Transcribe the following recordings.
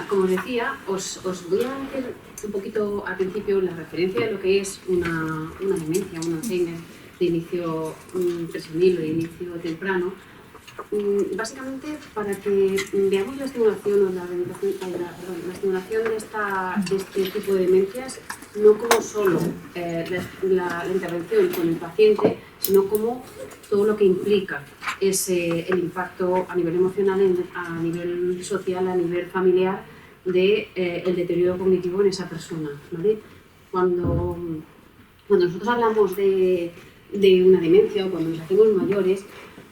como os decía, os voy a hacer un poquito al principio la referencia de lo que es una demencia, un Alzheimer de inicio presenil o de inicio temprano, básicamente para que veamos la estimulación o la estimulación de este tipo de demencias no como solo la intervención con el paciente, sino como todo lo que implica el impacto a nivel emocional, a nivel social, a nivel familiar el deterioro cognitivo en esa persona, ¿vale? Cuando nosotros hablamos de una demencia o cuando nos hacemos mayores,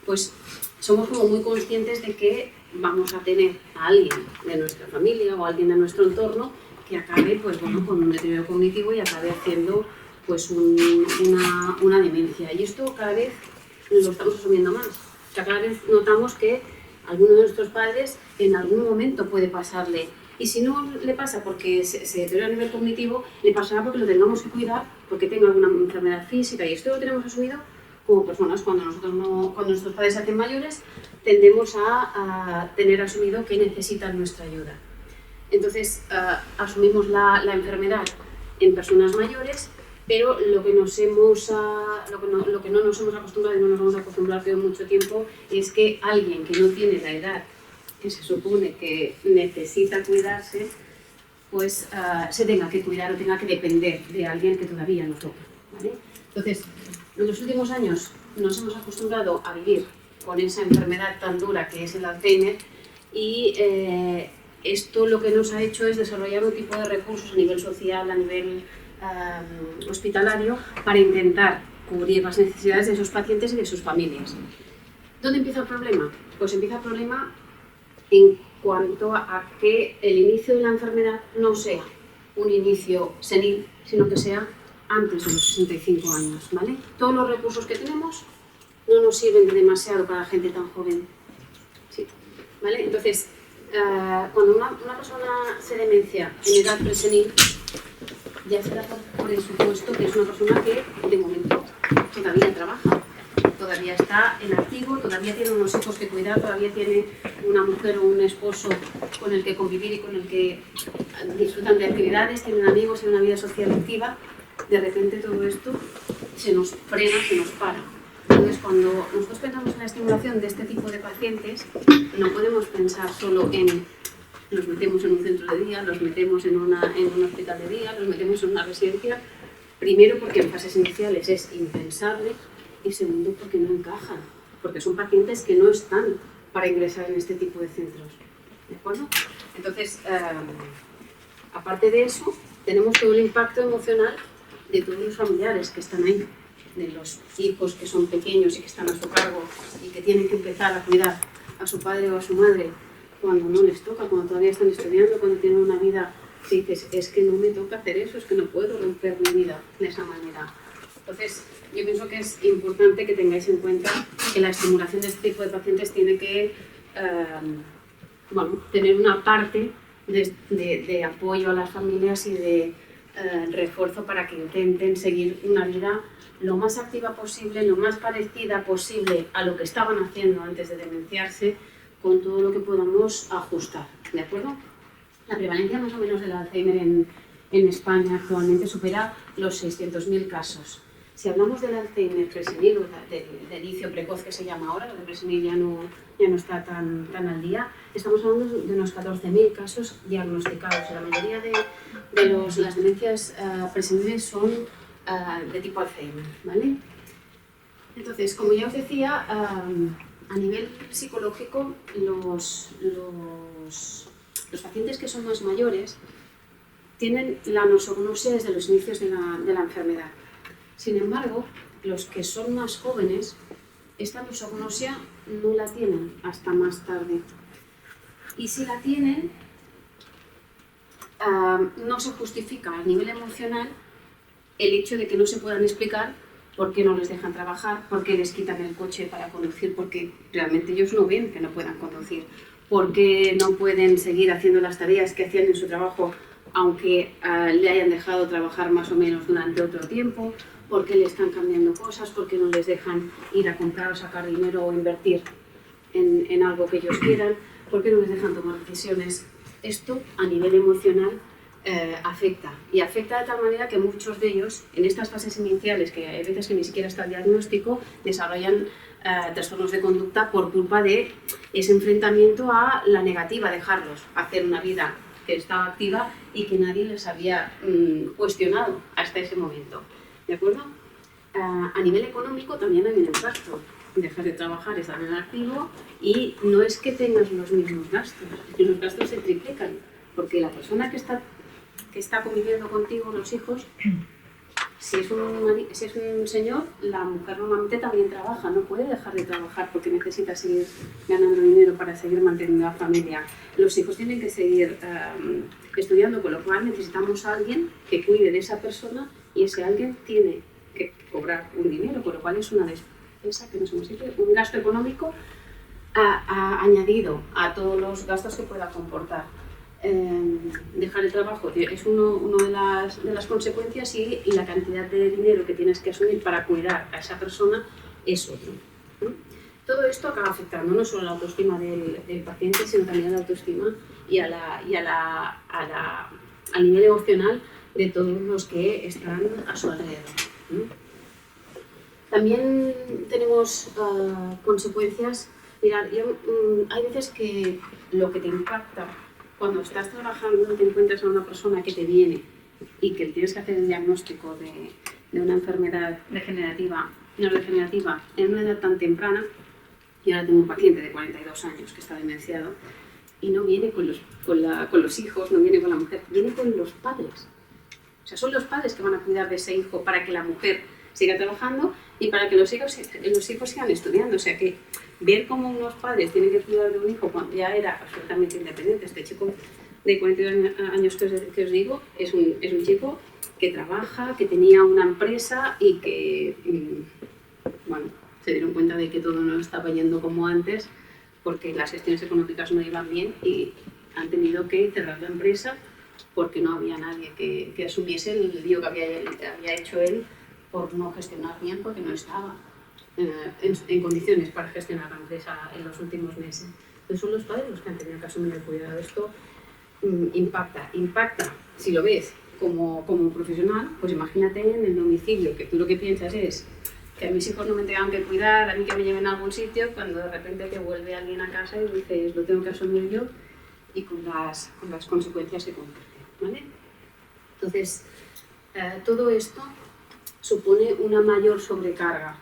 pues somos como muy conscientes de que vamos a tener a alguien de nuestra familia o alguien de nuestro entorno que acabe pues, bueno, con un deterioro cognitivo y acabe haciendo pues, una demencia. Y esto cada vez lo estamos asumiendo más. O sea, cada vez notamos que alguno de nuestros padres en algún momento puede pasarle. Y si no le pasa porque se deteriora a nivel cognitivo, le pasará porque lo tengamos que cuidar, porque tenga alguna enfermedad física. Y esto lo tenemos asumido como personas. Cuando nuestros padres se hacen mayores, tendemos a tener asumido que necesitan nuestra ayuda. Entonces, asumimos la enfermedad en personas mayores, pero lo que no nos hemos acostumbrado y no nos vamos a acostumbrar por mucho tiempo es que alguien que no tiene la edad que se supone que necesita cuidarse, pues se tenga que cuidar o tenga que depender de alguien que todavía no toca, ¿vale? Entonces, en los últimos años nos hemos acostumbrado a vivir con esa enfermedad tan dura que es el Alzheimer y esto lo que nos ha hecho es desarrollar un tipo de recursos a nivel social, a nivel hospitalario, para intentar cubrir las necesidades de esos pacientes y de sus familias. ¿Dónde empieza el problema? Pues empieza el problema en cuanto a que el inicio de la enfermedad no sea un inicio senil, sino que sea antes de los 65 años, ¿vale? Todos los recursos que tenemos no nos sirven demasiado para gente tan joven, ¿sí? ¿Vale? Entonces, cuando una persona se demencia en edad presenil, ya se da por supuesto que es una persona que, de momento, todavía trabaja, todavía está en activo, todavía tiene unos hijos que cuidar, todavía tiene una mujer o un esposo con el que convivir y con el que disfrutan de actividades, tienen amigos, tienen una vida social activa. De repente todo esto se nos frena, se nos para. Entonces, cuando nosotros pensamos en la estimulación de este tipo de pacientes, no podemos pensar solo en los metemos en un centro de día, los metemos en un hospital de día, los metemos en una residencia. Primero, porque en fases iniciales es impensable, y segundo, porque no encajan, porque son pacientes que no están para ingresar en este tipo de centros. ¿De acuerdo? Entonces, aparte de eso, tenemos todo el impacto emocional de todos los familiares que están ahí, de los hijos que son pequeños y que están a su cargo y que tienen que empezar a cuidar a su padre o a su madre cuando no les toca, cuando todavía están estudiando, cuando tienen una vida que dices, es que no me toca hacer eso, es que no puedo romper mi vida de esa manera. Entonces, yo pienso que es importante que tengáis en cuenta que la estimulación de este tipo de pacientes tiene que tener una parte de apoyo a las familias y de refuerzo para que intenten seguir una vida lo más activa posible, lo más parecida posible a lo que estaban haciendo antes de demenciarse, con todo lo que podamos ajustar, ¿de acuerdo? La prevalencia más o menos del Alzheimer en España actualmente supera los 600.000 casos. Si hablamos del Alzheimer presenil, o del inicio precoz que se llama ahora, el de presenil ya no está tan al día, estamos hablando de unos 14.000 casos diagnosticados. La mayoría de las demencias preseniles son de tipo Alzheimer, ¿vale? Entonces, como ya os decía, a nivel psicológico, los pacientes que son más mayores tienen la nosognosia desde los inicios de la enfermedad. Sin embargo, los que son más jóvenes, esta nosognosia no la tienen hasta más tarde. Y si la tienen, no se justifica a nivel emocional el hecho de que no se puedan explicar por qué no les dejan trabajar, por qué les quitan el coche para conducir, porque realmente ellos no ven que no puedan conducir, por qué no pueden seguir haciendo las tareas que hacían en su trabajo aunque le hayan dejado trabajar más o menos durante otro tiempo, por qué le están cambiando cosas, por qué no les dejan ir a comprar o sacar dinero o invertir en algo que ellos quieran, por qué no les dejan tomar decisiones. esto a nivel emocional afecta. Y afecta de tal manera que muchos de ellos, en estas fases iniciales, que hay veces que ni siquiera está el diagnóstico, desarrollan trastornos de conducta por culpa de ese enfrentamiento a la negativa, dejarlos hacer una vida que estaba activa y que nadie les había cuestionado hasta ese momento. ¿De acuerdo? A nivel económico también hay un impacto. Dejas de trabajar, estás en activo y no es que tengas los mismos gastos, es que los gastos se triplican, porque la persona que está conviviendo contigo, los hijos, si es un señor, la mujer normalmente también trabaja, no puede dejar de trabajar porque necesita seguir ganando dinero para seguir manteniendo la familia. Los hijos tienen que seguir estudiando, con lo cual necesitamos a alguien que cuide de esa persona y ese alguien tiene que cobrar un dinero, con lo cual es una despesa que no somos un gasto económico añadido a todos los gastos que pueda comportar. Dejar el trabajo es una de las consecuencias y la cantidad de dinero que tienes que asumir para cuidar a esa persona es otro. Todo esto acaba afectando no solo a la autoestima del paciente, sino también a la autoestima y al nivel emocional de todos los que están a su alrededor. También tenemos consecuencias. Mirad, hay veces que lo que te impacta cuando estás trabajando te encuentras a una persona que te viene y que tienes que hacer el diagnóstico de una enfermedad neurodegenerativa en una edad tan temprana. Yo ahora tengo un paciente de 42 años que está demenciado y no viene con los hijos, no viene con la mujer, viene con los padres. O sea, son los padres que van a cuidar de ese hijo para que la mujer siga trabajando y para que los hijos sigan estudiando. O sea que ver cómo unos padres tienen que cuidar de un hijo cuando ya era absolutamente independiente. Este chico de 42 años que os digo es un chico que trabaja, que tenía una empresa y que, bueno, se dieron cuenta de que todo no estaba yendo como antes porque las gestiones económicas no iban bien y han tenido que cerrar la empresa porque no había nadie que asumiese el lío que había hecho él por no gestionar bien, porque no estaba en condiciones para gestionar la empresa en los últimos meses. Entonces son los padres los que han tenido que asumir el cuidado. Esto impacta. Si lo ves como profesional, pues imagínate en el domicilio, que tú lo que piensas es que a mis hijos no me tengan que cuidar, a mí que me lleven a algún sitio, cuando de repente te vuelve alguien a casa y dices, lo tengo que asumir yo, y con las consecuencias que comporte, ¿vale? Entonces, todo esto supone una mayor sobrecarga,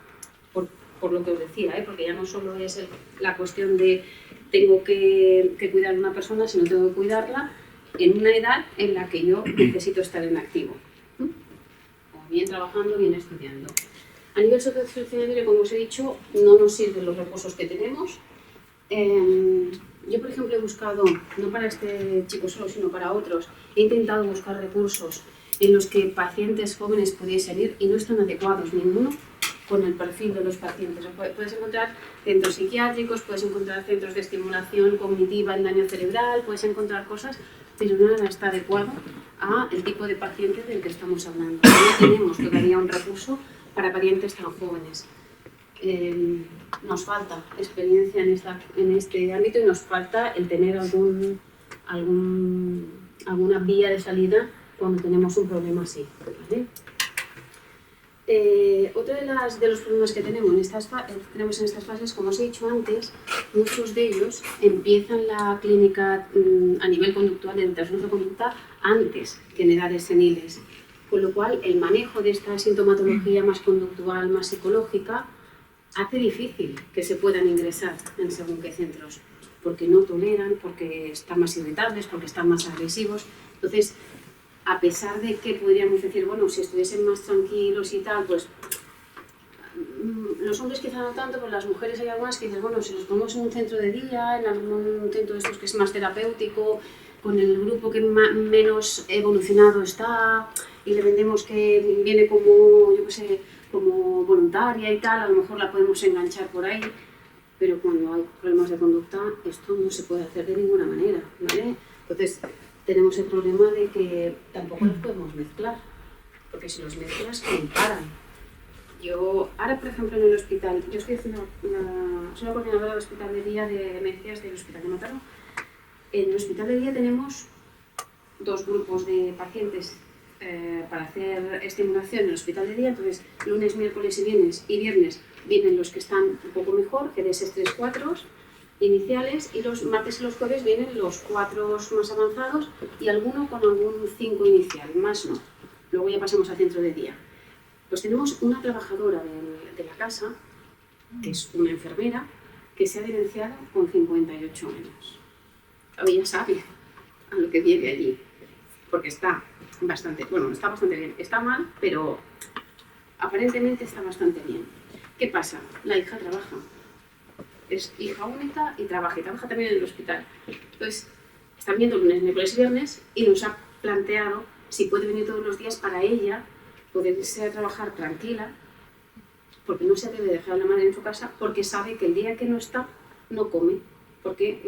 por lo que os decía, porque ya no solo es la cuestión de tengo que cuidar a una persona, sino tengo que cuidarla en una edad en la que yo necesito estar en activo, o bien trabajando, bien estudiando. A nivel sociosanitario, como os he dicho, no nos sirven los recursos que tenemos. Yo, por ejemplo, he buscado, no para este chico solo, sino para otros, he intentado buscar recursos en los que pacientes jóvenes pudiesen ir y no están adecuados ninguno con el perfil de los pacientes. Puedes encontrar centros psiquiátricos, puedes encontrar centros de estimulación cognitiva en daño cerebral, puedes encontrar cosas, pero nada está adecuado al tipo de paciente del que estamos hablando. No tenemos todavía un recurso para pacientes tan jóvenes. Nos falta experiencia en este ámbito y nos falta el tener alguna vía de salida cuando tenemos un problema así, ¿vale? Otro de los problemas que tenemos en estas fases, como os he dicho antes, muchos de ellos empiezan la clínica a nivel conductual, de trastorno de conducta, antes que en edades seniles. Con lo cual, el manejo de esta sintomatología más conductual, más psicológica, hace difícil que se puedan ingresar en según qué centros, porque no toleran, porque están más irritables, porque están más agresivos. Entonces, a pesar de que podríamos decir, bueno, si estuviesen más tranquilos y tal, pues los hombres quizá no tanto, pero las mujeres hay algunas que dicen, bueno, si los ponemos en un centro de día, en algún centro de estos que es más terapéutico, con el grupo que menos evolucionado está, y le vendemos que viene como, yo qué sé, como voluntaria y tal, a lo mejor la podemos enganchar por ahí, pero cuando hay problemas de conducta, esto no se puede hacer de ninguna manera, ¿vale? Entonces, tenemos el problema de que tampoco los podemos mezclar, porque si los mezclas, comparan. Yo, ahora por ejemplo en el hospital, yo estoy haciendo soy la coordinadora del hospital de día de demencias del Hospital de Mataró. En el hospital de día tenemos dos grupos de pacientes para hacer estimulación en el hospital de día. Entonces, lunes, miércoles y viernes vienen los que están un poco mejor, que de esos 3-4 iniciales, y los martes y los jueves vienen los 4 más avanzados y alguno con algún 5 inicial, más no. Luego ya pasamos al centro de día. Pues tenemos una trabajadora de la casa, que es una enfermera, que se ha licenciado con 58 años. Ella sabe a lo que viene allí, porque está bastante bien. Está mal, pero aparentemente está bastante bien. ¿Qué pasa? La hija trabaja. Es hija única y trabaja también en el hospital. Entonces, están viendo lunes, miércoles y viernes y nos ha planteado si puede venir todos los días para ella poder irse a trabajar tranquila, porque no se debe dejar a la madre en su casa, porque sabe que el día que no está, no come, porque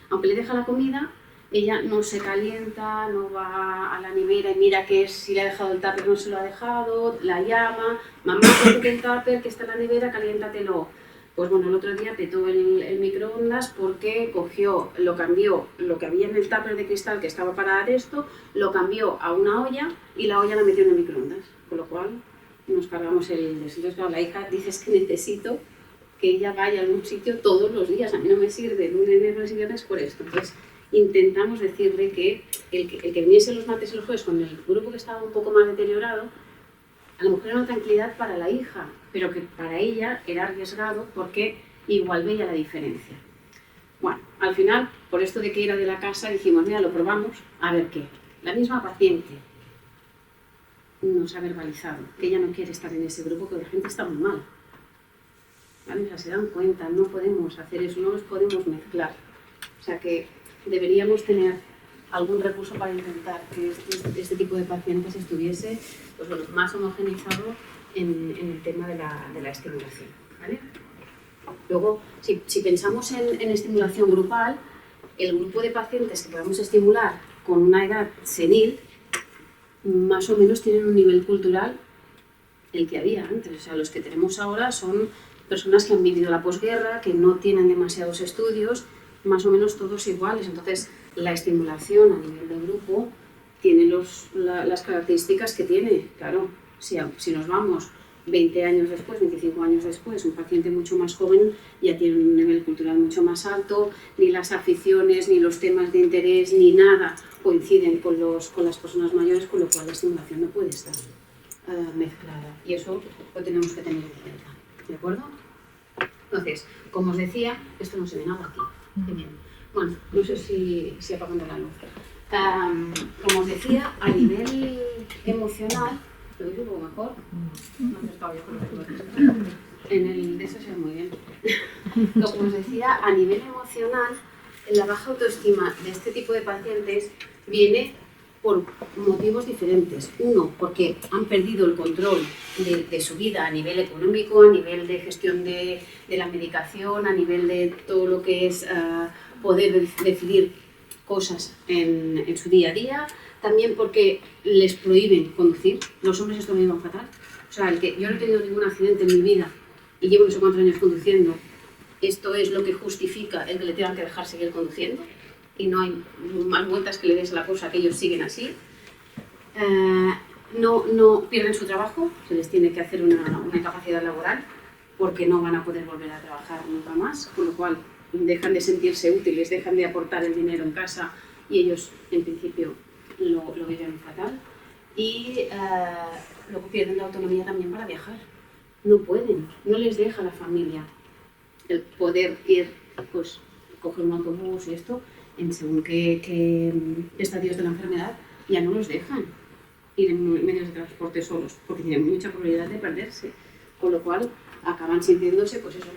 aunque le deja la comida, ella no se calienta, no va a la nevera y mira que si le ha dejado el tupper no se lo ha dejado, la llama, mamá, ponte el tupper que está en la nevera, caliéntatelo. Pues bueno, el otro día petó el microondas porque lo cambió, lo que había en el tupper de cristal que estaba para esto, lo cambió a una olla y la olla la metió en el microondas, con lo cual nos cargamos entonces, claro, la hija dice que necesito que ella vaya a algún sitio todos los días, a mí no me sirve lunes, miércoles y viernes por esto. Entonces intentamos decirle que el que viniese los martes y los jueves con el grupo que estaba un poco más deteriorado, a lo mejor era una tranquilidad para la hija, pero que para ella era arriesgado porque igual veía la diferencia. Bueno, al final, por esto de que era de la casa, dijimos, mira, lo probamos, a ver qué. La misma paciente nos ha verbalizado que ella no quiere estar en ese grupo, que la gente está muy mal. ¿Vale? O sea, se dan cuenta, no podemos hacer eso, no los podemos mezclar. O sea que deberíamos tener algún recurso para intentar que este tipo de pacientes estuviese pues bueno, más homogeneizado en el tema de la estimulación. ¿Vale? Luego, si pensamos en estimulación grupal, el grupo de pacientes que podemos estimular con una edad senil, más o menos tienen un nivel cultural el que había antes. O sea, los que tenemos ahora son personas que han vivido la posguerra, que no tienen demasiados estudios, más o menos todos iguales. Entonces, la estimulación a nivel de grupo tiene las características que tiene. Claro, si nos vamos 20 años después, 25 años después, un paciente mucho más joven ya tiene un nivel cultural mucho más alto, ni las aficiones, ni los temas de interés, ni nada coinciden con las personas mayores, con lo cual la estimulación no puede estar mezclada. Y eso lo tenemos que tener en cuenta. ¿De acuerdo? Entonces, como os decía, esto no se ve nada aquí. Qué bien. Bueno, no sé si apagando la luz. Como os decía, a nivel emocional, ¿lo veis un poco mejor? No he acertado yo con los dedos. En el de eso se ve muy bien. Como os decía, a nivel emocional, la baja autoestima de este tipo de pacientes viene por motivos diferentes. Uno, porque han perdido el control de su vida a nivel económico, a nivel de gestión de la medicación, a nivel de todo lo que es poder decidir cosas en su día a día. También porque les prohíben conducir. Los hombres esto me iba fatal. O sea, yo no he tenido ningún accidente en mi vida y llevo no sé cuántos años conduciendo. Esto es lo que justifica el que le tengan que dejar seguir conduciendo. Y no hay más vueltas que le des a la cosa, que ellos siguen así. No pierden su trabajo, se les tiene que hacer una incapacidad laboral porque no van a poder volver a trabajar nunca más, con lo cual dejan de sentirse útiles, dejan de aportar el dinero en casa y ellos, en principio, lo viven fatal. Y luego pierden la autonomía también para viajar. No pueden, no les deja la familia el poder ir, pues, coger un autobús y esto, en según qué estadios de la enfermedad, ya no los dejan ir en medios de transporte solos, porque tienen mucha probabilidad de perderse, con lo cual acaban sintiéndose, pues eso,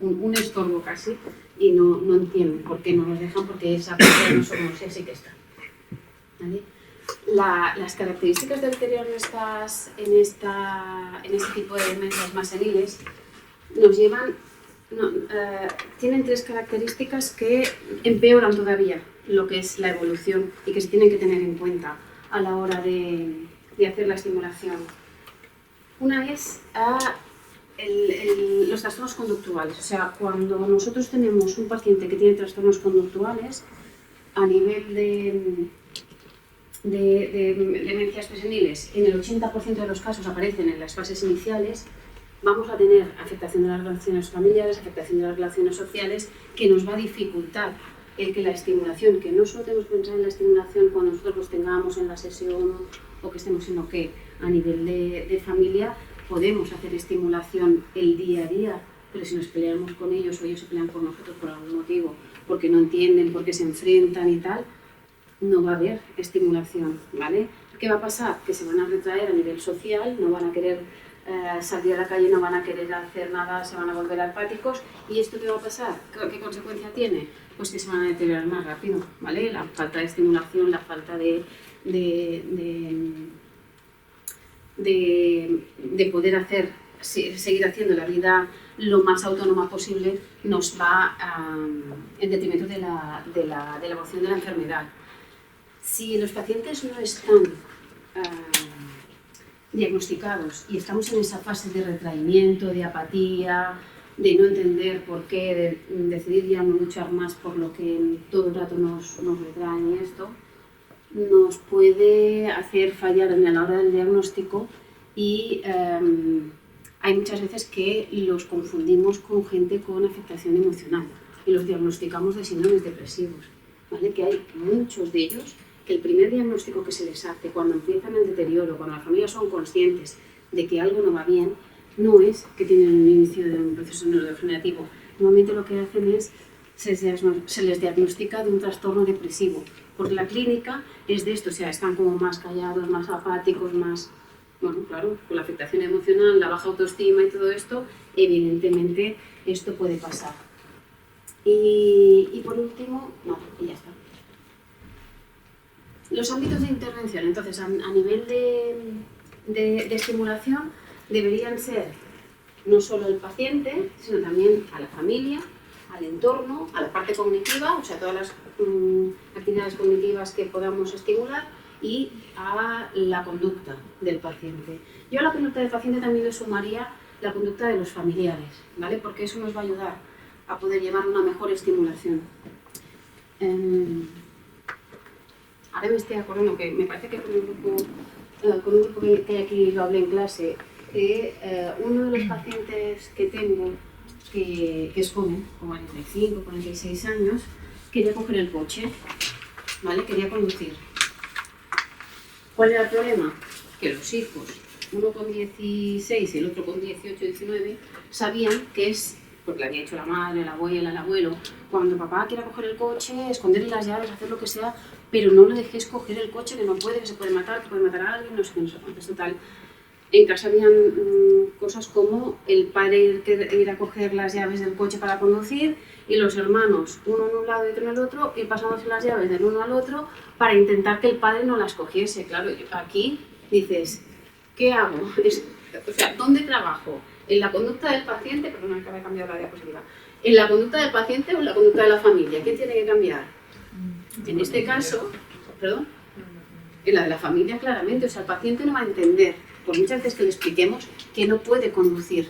un estorbo casi, y no entienden por qué no los dejan, porque esa parte de nosotros sí que está. ¿Vale? Las características del deterioro en este tipo de demencias más seniles nos llevan. Tienen 3 características que empeoran todavía lo que es la evolución y que se tienen que tener en cuenta a la hora de hacer la estimulación. Una es los trastornos conductuales. O sea, cuando nosotros tenemos un paciente que tiene trastornos conductuales, a nivel de demencias preseniles, en el 80% de los casos aparecen en las fases iniciales, vamos a tener afectación de las relaciones familiares, afectación de las relaciones sociales, que nos va a dificultar el que la estimulación, que no solo tenemos que pensar en la estimulación cuando nosotros los tengamos en la sesión o que estemos, sino que a nivel de familia podemos hacer estimulación el día a día, pero si nos peleamos con ellos o ellos se pelean con nosotros por algún motivo, porque no entienden, porque se enfrentan y tal, no va a haber estimulación, ¿vale? ¿Qué va a pasar? Que se van a retraer a nivel social, no van a querer salir a la calle, no van a querer hacer nada, se van a volver apáticos. ¿Y esto qué va a pasar? ¿Qué consecuencia tiene? Pues que se van a deteriorar más rápido, ¿vale? La falta de estimulación, la falta de poder hacer, seguir haciendo la vida lo más autónoma posible, nos va en detrimento de la evolución de la enfermedad. Si los pacientes no están diagnosticados y estamos en esa fase de retraimiento, de apatía, de no entender por qué, de decidir ya no luchar más por lo que todo el rato nos retrae, y esto nos puede hacer fallar a la hora del diagnóstico y hay muchas veces que los confundimos con gente con afectación emocional y los diagnosticamos de síndromes depresivos, ¿vale? Que hay muchos de ellos que el primer diagnóstico que se les hace cuando empiezan el deterioro, cuando las familias son conscientes de que algo no va bien, no es que tienen un inicio de un proceso neurodegenerativo. Normalmente lo que hacen es, se les diagnostica de un trastorno depresivo, porque la clínica es de esto, o sea, están como más callados, más apáticos, más... Bueno, claro, con la afectación emocional, la baja autoestima y todo esto, evidentemente esto puede pasar. Y por último, no, y ya está. Los ámbitos de intervención, entonces, a nivel de estimulación, deberían ser no solo el paciente, sino también a la familia, al entorno, a la parte cognitiva, o sea, todas las actividades cognitivas que podamos estimular, y a la conducta del paciente. Yo a la conducta del paciente también le sumaría la conducta de los familiares, ¿vale? Porque eso nos va a ayudar a poder llevar una mejor estimulación. Ahora me estoy acordando que me parece que con un grupo que hay aquí, lo hablé en clase, que uno de los pacientes que tengo, que es joven, con 45, 46 años, quería coger el coche, ¿vale? Quería conducir. ¿Cuál era el problema? Que los hijos, uno con 16 y el otro con 18, 19, sabían que es, porque le había hecho la madre, la abuela, el abuelo, cuando papá quiera coger el coche, esconderle las llaves, hacer lo que sea, pero no le dejéis coger el coche, que no puede, que se puede matar, que puede matar a alguien, no sé qué, no sé cuánto. Total. En casa habían cosas como el padre ir a coger las llaves del coche para conducir y los hermanos, uno en un lado y otro en el otro, y pasándose las llaves del uno al otro para intentar que el padre no las cogiese. Claro, aquí dices, ¿qué hago? O sea, ¿dónde trabajo? ¿En la conducta del paciente? Perdón, acabo de cambiar la diapositiva. ¿En la conducta del paciente o en la conducta de la familia? ¿Quién tiene que cambiar? En este caso, perdón, en la de la familia claramente, o sea, el paciente no va a entender, por muchas veces que le expliquemos, que no puede conducir.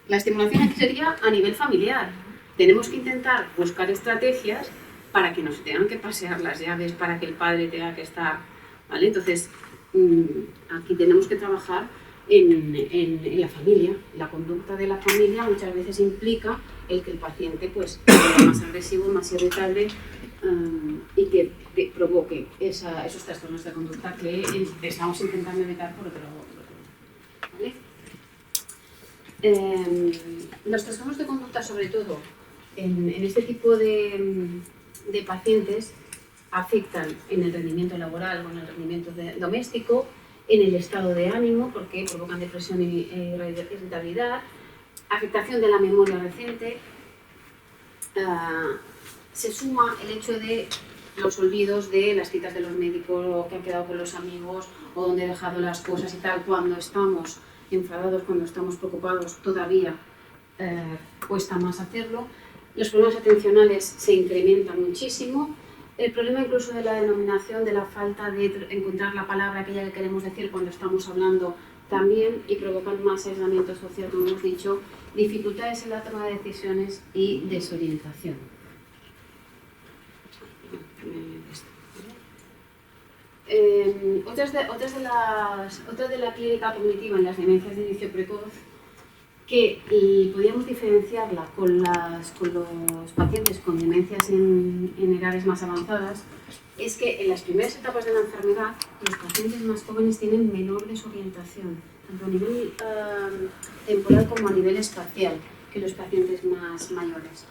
La estimulación aquí sería a nivel familiar. Tenemos que intentar buscar estrategias para que no se tengan que pasear las llaves, para que el padre tenga que estar, ¿vale? Entonces, aquí tenemos que trabajar en la familia. La conducta de la familia muchas veces implica el que el paciente pues, sea más agresivo, más irritable, y que provoque esos trastornos de conducta que estamos intentando evitar por otro lado. ¿Vale? Los trastornos de conducta, sobre todo en este tipo de pacientes, afectan en el rendimiento laboral o en el rendimiento doméstico, en el estado de ánimo, porque provocan depresión y irritabilidad, afectación de la memoria reciente. Se suma el hecho de los olvidos de las citas de los médicos o que han quedado con los amigos o donde he dejado las cosas y tal. Cuando estamos enfadados, cuando estamos preocupados, todavía cuesta más hacerlo. Los problemas atencionales se incrementan muchísimo. El problema incluso de la denominación, de la falta de encontrar la palabra aquella que queremos decir cuando estamos hablando, también y provocan más aislamiento social, como hemos dicho, dificultades en la toma de decisiones y desorientación. Otra de la clínica cognitiva en las demencias de inicio precoz, que podríamos diferenciarla con los pacientes con demencias en edades más avanzadas, es que en las primeras etapas de la enfermedad los pacientes más jóvenes tienen menor desorientación, tanto a nivel temporal como a nivel espacial, que los pacientes más mayores.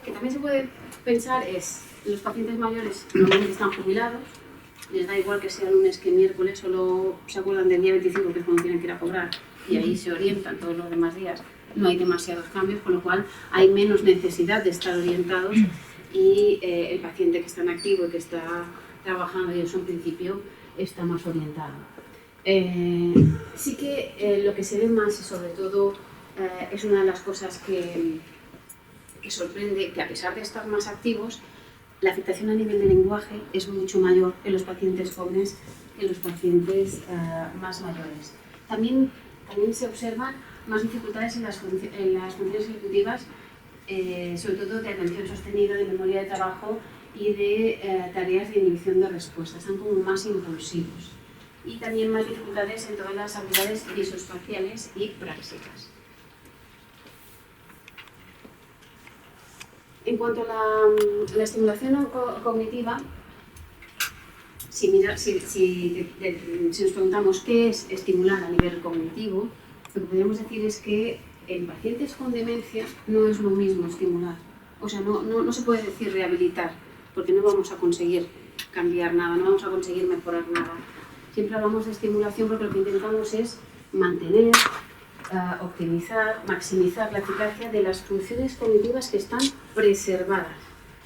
Que también se puede pensar es, los pacientes mayores normalmente están jubilados, les da igual que sea lunes que miércoles, solo se acuerdan del día 25, que es cuando tienen que ir a cobrar, y ahí se orientan todos los demás días. No hay demasiados cambios, con lo cual hay menos necesidad de estar orientados y el paciente que está en activo y que está trabajando y eso en principio está más orientado. Sí que lo que se ve más y sobre todo es una de las cosas que sorprende, que a pesar de estar más activos, la afectación a nivel de lenguaje es mucho mayor en los pacientes jóvenes que en los pacientes más mayores. También se observan más dificultades en las funciones ejecutivas, sobre todo de atención sostenida, de memoria de trabajo y de tareas de inhibición de respuesta. Están como más impulsivos. Y también más dificultades en todas las habilidades visoespaciales y prácticas. En cuanto a la estimulación cognitiva, si nos preguntamos qué es estimular a nivel cognitivo, lo que podríamos decir es que en pacientes con demencia no es lo mismo estimular. O sea, no se puede decir rehabilitar, porque no vamos a conseguir cambiar nada, no vamos a conseguir mejorar nada. Siempre hablamos de estimulación porque lo que intentamos es mantener, optimizar, maximizar la eficacia de las funciones cognitivas que están preservadas.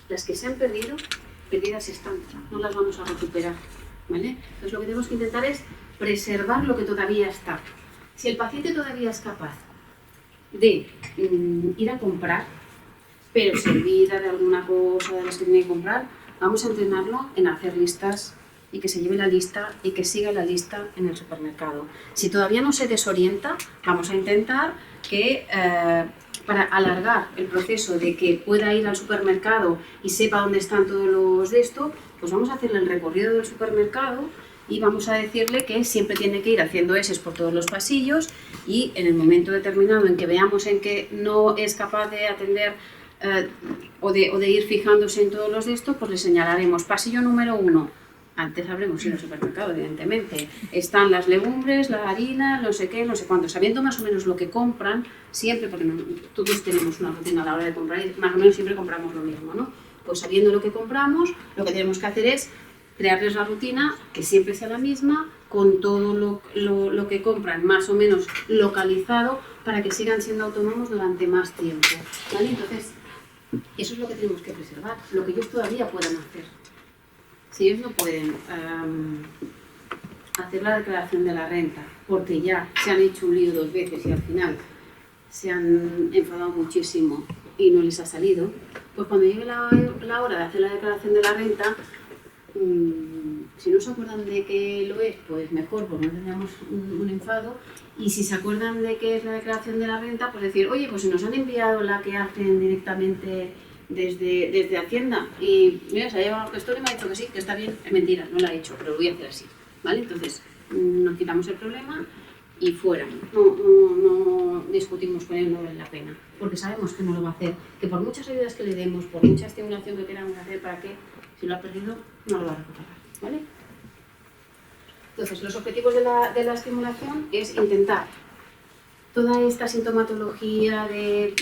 Las que se han perdido, perdidas están, no las vamos a recuperar, ¿vale? Entonces lo que tenemos que intentar es preservar lo que todavía está. Si el paciente todavía es capaz de ir a comprar, pero se olvida de alguna cosa de las que tiene que comprar, vamos a entrenarlo en hacer listas y que se lleve la lista y que siga la lista en el supermercado. Si todavía no se desorienta, vamos a intentar que para alargar el proceso de que pueda ir al supermercado y sepa dónde están todos los de esto, pues vamos a hacerle el recorrido del supermercado y vamos a decirle que siempre tiene que ir haciendo eses por todos los pasillos y en el momento determinado en que veamos en que no es capaz de atender o de ir fijándose en todos los de esto, pues le señalaremos pasillo número 1. Antes habremos ido al supermercado, evidentemente. Están las legumbres, la harina, no sé qué, no sé cuánto. Sabiendo más o menos lo que compran, siempre, porque todos tenemos una rutina a la hora de comprar y más o menos siempre compramos lo mismo, ¿no? Pues sabiendo lo que compramos, lo que tenemos que hacer es crearles la rutina que siempre sea la misma, con todo lo que compran más o menos localizado, para que sigan siendo autónomos durante más tiempo, ¿vale? Entonces, eso es lo que tenemos que preservar, lo que ellos todavía puedan hacer. Si ellos no pueden hacer la declaración de la renta porque ya se han hecho un lío 2 veces y al final se han enfadado muchísimo y no les ha salido, pues cuando llegue la hora de hacer la declaración de la renta, si no se acuerdan de que lo es, pues mejor, porque no tendríamos un enfado. Y si se acuerdan de que es la declaración de la renta, pues decir, oye, pues si nos han enviado la que hacen directamente desde Hacienda y mira, se ha llevado al gestor y me ha dicho que sí, que está bien, es mentira, no la ha hecho, pero lo voy a hacer así, ¿vale? Entonces nos quitamos el problema y fuera, no discutimos con él, no vale la pena, porque sabemos que no lo va a hacer, que por muchas ayudas que le demos, por mucha estimulación que queramos hacer, para que si lo ha perdido no lo va a recuperar, ¿vale? Entonces los objetivos de la estimulación es intentar toda esta sintomatología de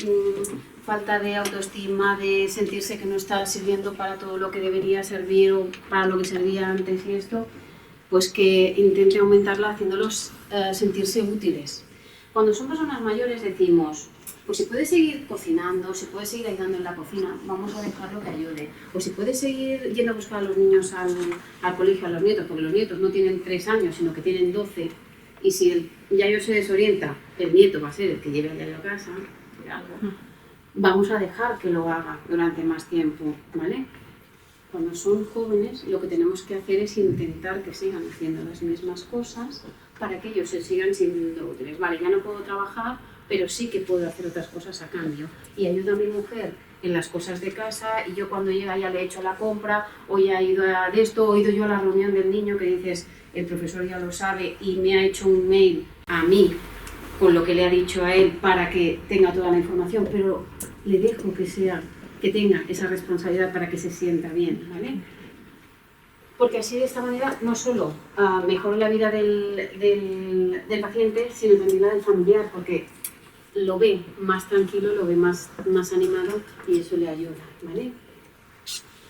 falta de autoestima, de sentirse que no está sirviendo para todo lo que debería servir o para lo que servía antes y esto, pues que intente aumentarla haciéndolos sentirse útiles. Cuando son personas mayores decimos, pues si puede seguir cocinando, si puede seguir ayudando en la cocina, vamos a dejarlo que ayude. O si puede seguir yendo a buscar a los niños al colegio, a los nietos, porque los nietos no tienen 3 años, sino que tienen 12, y si el yayo se desorienta, el nieto va a ser el que lleve al yayo a casa, algo. Vamos a dejar que lo haga durante más tiempo, ¿vale? Cuando son jóvenes, lo que tenemos que hacer es intentar que sigan haciendo las mismas cosas para que ellos se sigan siendo útiles. Vale, ya no puedo trabajar, pero sí que puedo hacer otras cosas a cambio. Y ayudo a mi mujer en las cosas de casa y yo cuando llega ya le he hecho la compra o ya he ido a de esto, o he ido yo a la reunión del niño que dices, el profesor ya lo sabe y me ha hecho un mail a mí con lo que le ha dicho a él para que tenga toda la información, pero le dejo que tenga esa responsabilidad para que se sienta bien, ¿vale? Porque así de esta manera no solo mejora la vida del paciente, sino también la del familiar, porque lo ve más tranquilo, lo ve más animado y eso le ayuda, ¿vale?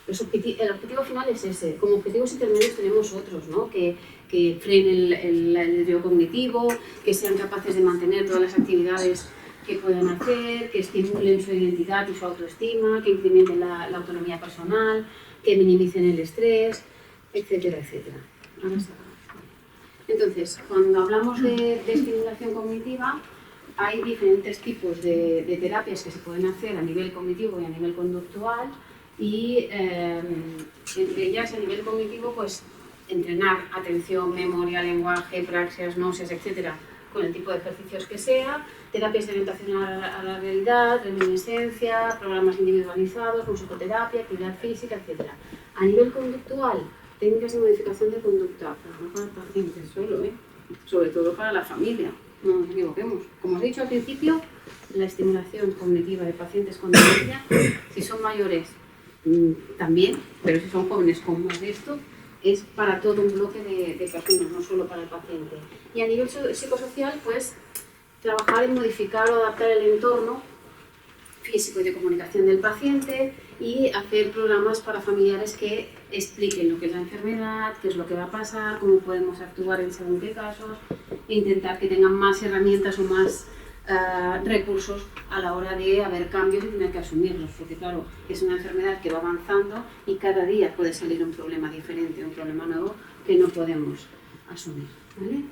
El objetivo final es ese. Como objetivos intermedios tenemos otros, ¿no? Que frenen el deterioro cognitivo, que sean capaces de mantener todas las actividades que puedan hacer, que estimulen su identidad y su autoestima, que incrementen la autonomía personal, que minimicen el estrés, etcétera, etcétera. Entonces, cuando hablamos de estimulación cognitiva, hay diferentes tipos de terapias que se pueden hacer a nivel cognitivo y a nivel conductual y entre ellas a nivel cognitivo pues entrenar atención, memoria, lenguaje, praxias, náuseas, etcétera, con el tipo de ejercicios que sea, terapias de orientación a la realidad, reminiscencia, programas individualizados, musicoterapia, actividad física, etcétera. A nivel conductual, técnicas de modificación de conducta, pero no para el paciente solo, sobre todo para la familia. No nos equivoquemos. Como os he dicho al principio, la estimulación cognitiva de pacientes con demencia, si son mayores también, pero si son jóvenes con más de esto, es para todo un bloque de personas, no solo para el paciente. Y a nivel psicosocial, pues trabajar en modificar o adaptar el entorno físico y de comunicación del paciente y hacer programas para familiares que expliquen lo que es la enfermedad, qué es lo que va a pasar, cómo podemos actuar en según qué casos e intentar que tengan más herramientas o más recursos a la hora de haber cambios y tener que asumirlos, porque claro, es una enfermedad que va avanzando y cada día puede salir un problema diferente, un problema nuevo que no podemos asumir, ¿vale?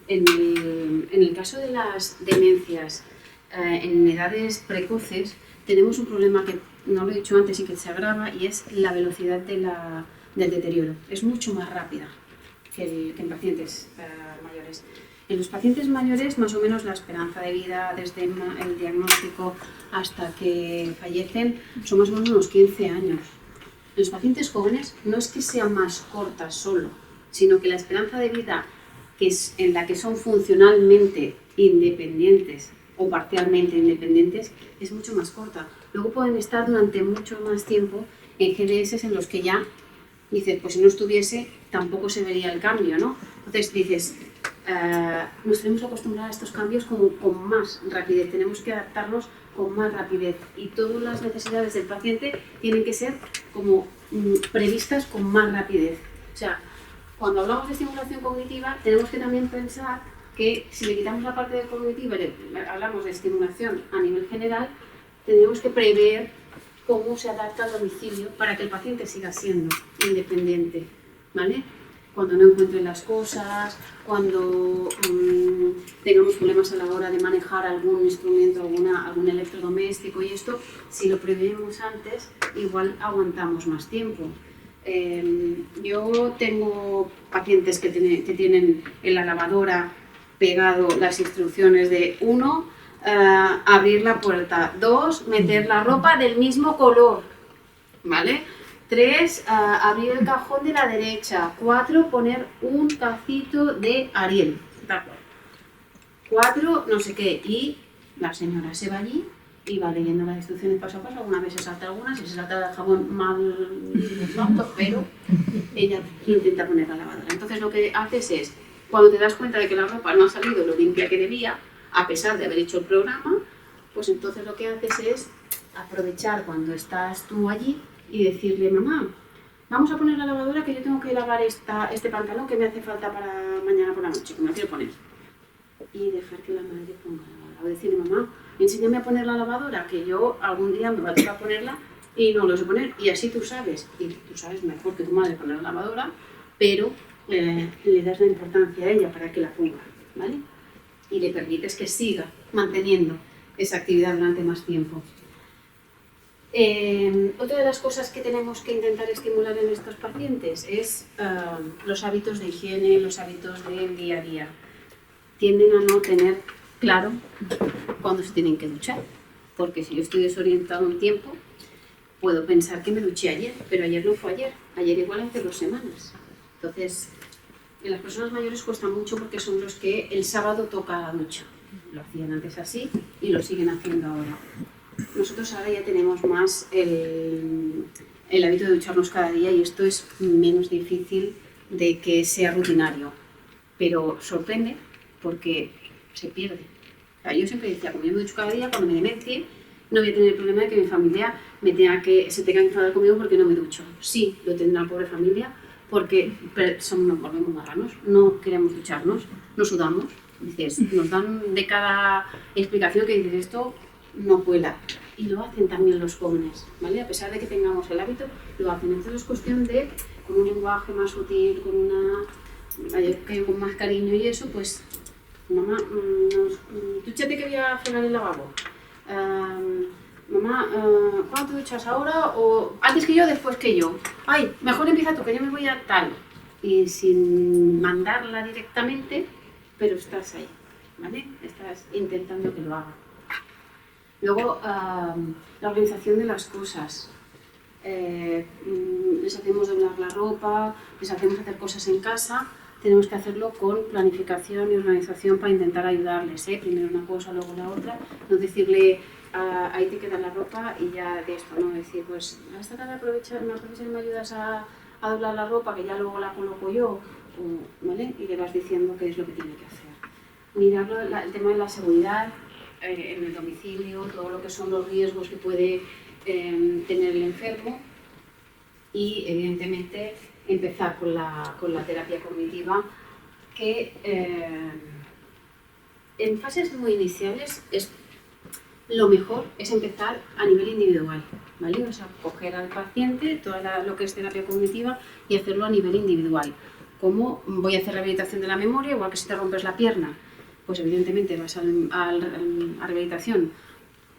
En el caso de las demencias en edades precoces tenemos un problema que no lo he dicho antes y que se agrava y es la velocidad del deterioro. Es mucho más rápida que en pacientes mayores. En los pacientes mayores más o menos la esperanza de vida desde el diagnóstico hasta que fallecen son más o menos unos 15 años. En los pacientes jóvenes no es que sea más corta solo, sino que la esperanza de vida que es en la que son funcionalmente independientes o parcialmente independientes es mucho más corta. Luego pueden estar durante mucho más tiempo en GDS en los que ya dices, pues si no estuviese tampoco se vería el cambio, ¿no? Entonces dices, nos tenemos que acostumbrar a estos cambios con más rapidez, tenemos que adaptarnos con más rapidez y todas las necesidades del paciente tienen que ser como previstas con más rapidez. O sea, cuando hablamos de estimulación cognitiva tenemos que también pensar que si le quitamos la parte de cognitiva y hablamos de estimulación a nivel general, tenemos que prever cómo se adapta al domicilio para que el paciente siga siendo independiente, ¿vale? Cuando no encuentre las cosas, cuando tengamos problemas a la hora de manejar algún instrumento, algún electrodoméstico y esto, si lo preveemos antes, igual aguantamos más tiempo. Yo tengo pacientes que tienen en la lavadora pegado las instrucciones de 1, abrir la puerta, 2, meter la ropa del mismo color, ¿vale? 3, abrir el cajón de la derecha, 4, poner un cacito de Ariel, 4, no sé qué, y la señora se va allí y va leyendo las instrucciones paso a paso, algunas veces salta algunas, y se salta el jabón mal, pero ella intenta poner la lavadora. Entonces lo que haces es, cuando te das cuenta de que la ropa no ha salido lo limpia que debía, a pesar de haber hecho el programa, pues entonces lo que haces es aprovechar cuando estás tú allí y decirle, mamá, vamos a poner la lavadora que yo tengo que lavar este pantalón que me hace falta para mañana por la noche, que me lo quiero poner. Y dejar que la madre ponga la lavadora. O decirle, mamá, enséñame a poner la lavadora, que yo algún día me va a tocar ponerla y no lo sé poner. Y así tú sabes, y tú sabes mejor que tu madre poner la lavadora, pero le das la importancia a ella para que la ponga, ¿vale? Y le permites que siga manteniendo esa actividad durante más tiempo. Otra de las cosas que tenemos que intentar estimular en estos pacientes es los hábitos de higiene, los hábitos del día a día. Tienden a no tener claro cuándo se tienen que duchar, porque si yo estoy desorientado un tiempo, puedo pensar que me duché ayer, pero ayer no fue ayer igual hace 2 semanas. Entonces, en las personas mayores cuesta mucho porque son los que el sábado toca la ducha. Lo hacían antes así y lo siguen haciendo ahora. Nosotros ahora ya tenemos más el hábito de ducharnos cada día y esto es menos difícil de que sea rutinario, pero sorprende porque se pierde. O sea, yo siempre decía, como yo me ducho cada día, cuando me demencie, no voy a tener el problema de que mi familia se tenga que enfadar conmigo porque no me ducho. Sí, lo tendrá la pobre familia porque nos volvemos marranos, no queremos ducharnos, no sudamos. Dices, nos dan de cada explicación que dices esto no cuela. Y lo hacen también los jóvenes, ¿vale? A pesar de que tengamos el hábito, lo hacen. Entonces es cuestión de, con un lenguaje más sutil, con más cariño y eso, pues, mamá, dúchate que voy a fregar el lavabo. Mamá, ¿cuándo te duchas ahora? O antes que yo, después que yo. Ay, mejor empieza tú, que yo me voy a tal. Y sin mandarla directamente, pero estás ahí, ¿vale? Estás intentando que lo haga. Luego, la organización de las cosas. Les hacemos doblar la ropa, les hacemos hacer cosas en casa, tenemos que hacerlo con planificación y organización para intentar ayudarles, ¿eh? Primero una cosa, luego la otra, no decirle ahí te queda la ropa y ya de esto, no decir, pues esta tarde me ayudas a doblar la ropa que ya luego la coloco yo, ¿vale? Y le vas diciendo qué es lo que tiene que hacer. Mirar el tema de la seguridad en el domicilio, todo lo que son los riesgos que puede tener el enfermo y evidentemente empezar con la terapia cognitiva que en fases muy iniciales lo mejor es empezar a nivel individual, ¿vale? O sea, coger al paciente toda lo que es terapia cognitiva y hacerlo a nivel individual. ¿Cómo voy a hacer rehabilitación de la memoria? Igual que si te rompes la pierna, pues evidentemente vas a rehabilitación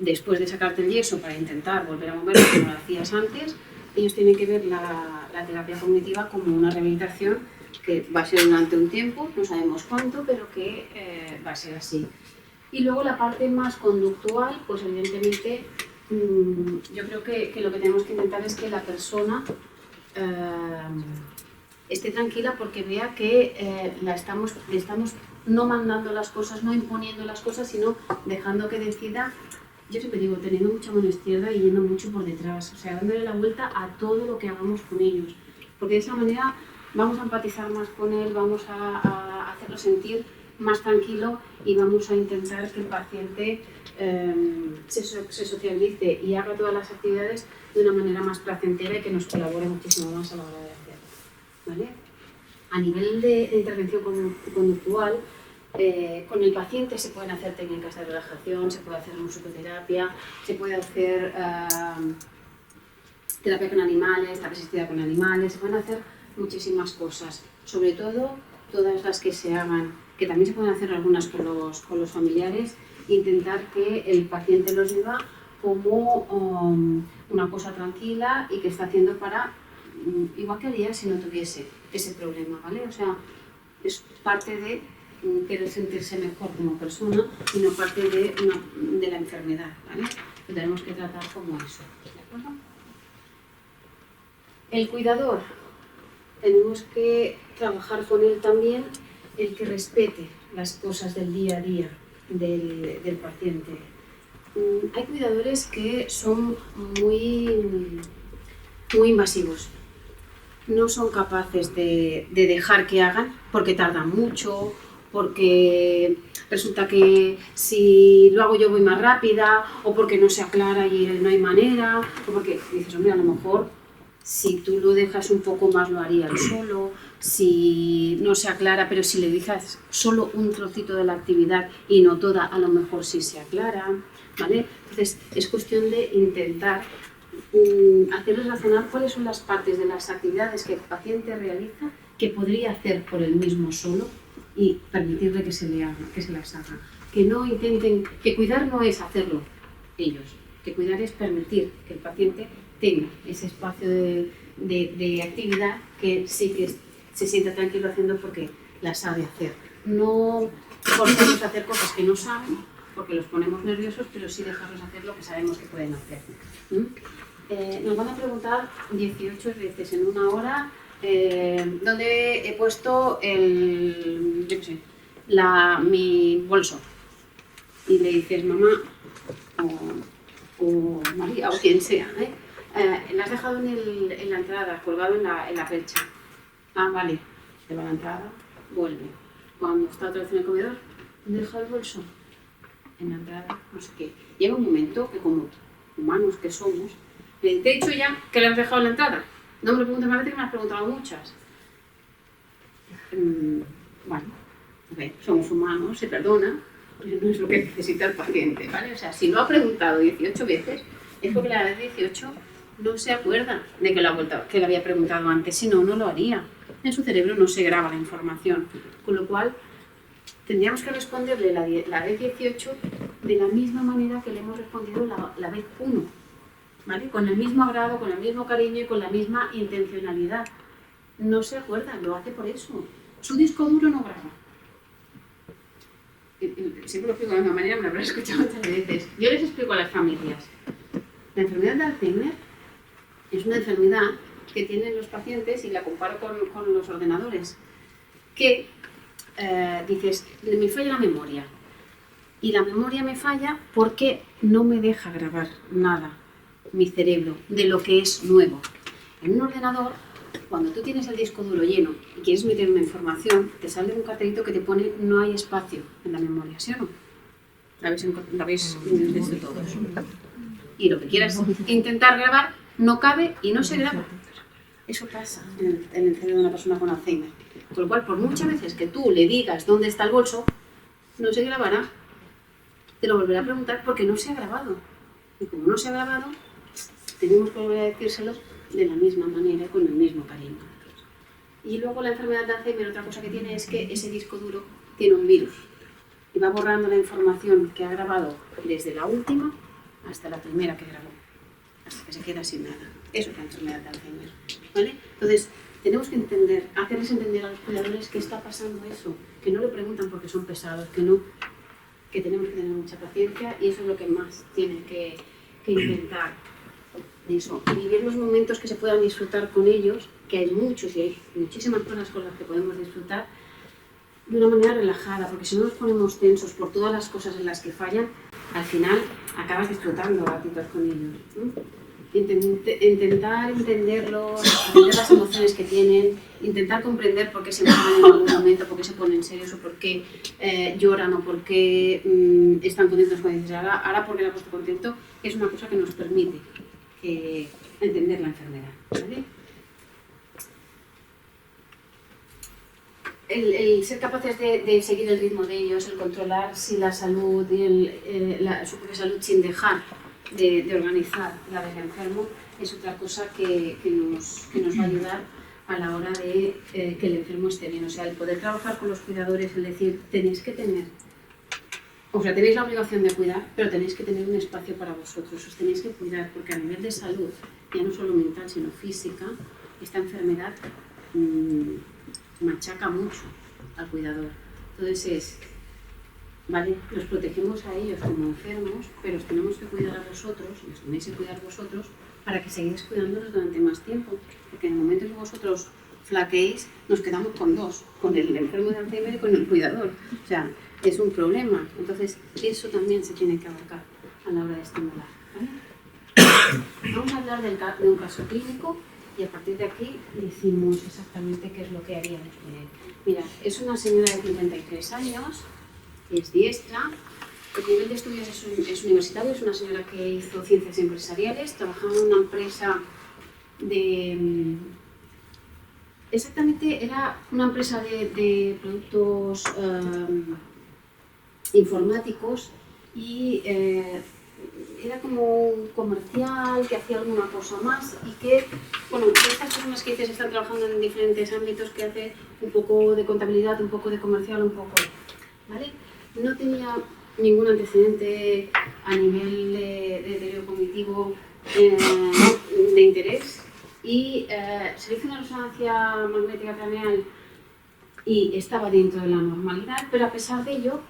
después de sacarte el yeso para intentar volver a moverlo como lo hacías antes. Ellos tienen que ver la terapia cognitiva como una rehabilitación que va a ser durante un tiempo, no sabemos cuánto, pero que va a ser así. Y luego la parte más conductual, pues evidentemente yo creo que lo que tenemos que intentar es que la persona esté tranquila porque vea que le estamos no mandando las cosas, no imponiendo las cosas, sino dejando que decida. Yo siempre digo, teniendo mucha mano izquierda y yendo mucho por detrás, o sea, dándole la vuelta a todo lo que hagamos con ellos, porque de esa manera vamos a empatizar más con él, vamos a hacerlo sentir más tranquilo y vamos a intentar que el paciente se socialice y haga todas las actividades de una manera más placentera y que nos colabore muchísimo más a la hora de hacerlo, ¿vale? A nivel de intervención conductual, con el paciente se pueden hacer técnicas de relajación, se puede hacer musicoterapia, se puede hacer terapia con animales, terapia asistida con animales, se pueden hacer muchísimas cosas, sobre todo todas las que se hagan, que también se pueden hacer algunas con los familiares, intentar que el paciente los viva como una cosa tranquila y que está haciendo para, igual que haría si no tuviese ese problema, ¿vale? O sea, es parte de querer sentirse mejor como persona y no parte de la enfermedad, ¿vale? Lo tenemos que tratar como eso, ¿de acuerdo? El cuidador, tenemos que trabajar con él también el que respete las cosas del día a día del paciente. Hay cuidadores que son muy invasivos, no son capaces de dejar que hagan porque tardan mucho, porque resulta que si lo hago yo voy más rápida, o porque no se aclara y no hay manera, o porque dices, hombre, a lo mejor si tú lo dejas un poco más lo haría él solo, si no se aclara, pero si le dejas solo un trocito de la actividad y no toda, a lo mejor sí se aclara, ¿vale? Entonces es cuestión de intentar hacerles razonar cuáles son las partes de las actividades que el paciente realiza que podría hacer por él mismo solo y permitirle que se las haga. Que no intenten, que cuidar no es hacerlo ellos, que cuidar es permitir que el paciente tenga ese espacio de actividad que sí que se sienta tranquilo haciendo porque la sabe hacer. No forzarlos a hacer cosas que no saben, porque los ponemos nerviosos, pero sí dejarlos hacer lo que sabemos que pueden hacer. Nos van a preguntar 18 veces en una hora dónde he puesto mi bolso. Y le dices, mamá, o María, o quien sea, la has dejado en la entrada, colgado en la percha. Ah, vale, se va a la entrada, vuelve. Cuando está otra vez en el comedor, ¿dónde deja el bolso? En la entrada, no sé qué. Llega un momento que como humanos que somos, te he dicho ya que le has dejado en la entrada. No me lo preguntes más veces que me has preguntado muchas. Bueno, okay, somos humanos, se perdona, pero no es lo que necesita el paciente, ¿vale? O sea, si lo ha preguntado 18 veces, es porque la vez 18 no se acuerda de que le había preguntado antes, si no, no lo haría. En su cerebro no se graba la información, con lo cual tendríamos que responderle la vez 18 de la misma manera que le hemos respondido la vez 1, ¿vale? Con el mismo agrado, con el mismo cariño y con la misma intencionalidad. No se acuerda, lo hace por eso. Su disco duro no graba. Siempre lo explico de la misma manera, me lo habrás escuchado muchas veces. Yo les explico a las familias. La enfermedad de Alzheimer es una enfermedad que tienen los pacientes, y la comparo con los ordenadores, que dices, me falla la memoria. Y la memoria me falla porque no me deja grabar nada, mi cerebro, de lo que es nuevo. En un ordenador, cuando tú tienes el disco duro lleno y quieres meter una información, te sale un cartelito que te pone no hay espacio en la memoria, ¿sí o no? La habéis desde todos. Y lo que quieras intentar grabar no cabe y no se graba. Eso pasa en el cerebro de una persona con Alzheimer. Con lo cual, por muchas veces que tú le digas dónde está el bolso, no se grabará. Te lo volverá a preguntar porque no se ha grabado. Y como no se ha grabado, tenemos que volver a decírselo de la misma manera, con el mismo cariño. Y luego la enfermedad de Alzheimer, otra cosa que tiene es que ese disco duro tiene un virus y va borrando la información que ha grabado desde la última hasta la primera que grabó, hasta que se queda sin nada. Eso es la enfermedad de Alzheimer, ¿vale? Entonces, tenemos que hacerles entender a los cuidadores que está pasando eso, que no le preguntan porque son pesados, que tenemos que tener mucha paciencia, y eso es lo que más tienen que intentar. Eso, y vivir los momentos que se puedan disfrutar con ellos, que hay muchos y hay muchísimas cosas con las que podemos disfrutar de una manera relajada, porque si no nos ponemos tensos por todas las cosas en las que fallan, al final acabas disfrutando ratitos con ellos, ¿no? Intentar entenderlos, entender las emociones que tienen, intentar comprender por qué se enfadan en algún momento, por qué se ponen serios o por qué lloran o por qué están contentos cuando dices ahora porque le ha puesto contento, es una cosa que nos permite entender la enfermedad, ¿vale? El ser capaces de seguir el ritmo de ellos, el controlar si la salud y su propia salud sin dejar de organizar la del enfermo, es otra cosa que nos va a ayudar a la hora de que el enfermo esté bien. O sea, el poder trabajar con los cuidadores, el decir, tenéis la obligación de cuidar, pero tenéis que tener un espacio para vosotros, os tenéis que cuidar, porque a nivel de salud, ya no solo mental, sino física, esta enfermedad machaca mucho al cuidador. Entonces ¿vale? Los protegemos a ellos como enfermos, pero os tenemos que cuidar a vosotros, y os tenéis que cuidar vosotros para que sigáis cuidándonos durante más tiempo, porque en el momento que vosotros flaqueéis, nos quedamos con dos, con el enfermo de Alzheimer y con el cuidador. O sea, es un problema. Entonces, eso también se tiene que abarcar a la hora de estimular, ¿vale? Vamos a hablar de un caso clínico y a partir de aquí decimos exactamente qué es lo que haríamos con él. Mira, es una señora de 53 años, es diestra, el nivel de estudios es universitario, es una señora que hizo ciencias empresariales, trabajaba en una empresa de... Exactamente, era una empresa de productos informáticos y era como un comercial que hacía alguna cosa más y que, bueno, estas personas que dices están trabajando en diferentes ámbitos, que hace un poco de contabilidad, un poco de comercial, un poco, ¿vale? No tenía ningún antecedente a nivel de deterioro cognitivo de interés y se le hizo una resonancia magnética craneal y estaba dentro de la normalidad, pero a pesar de ello,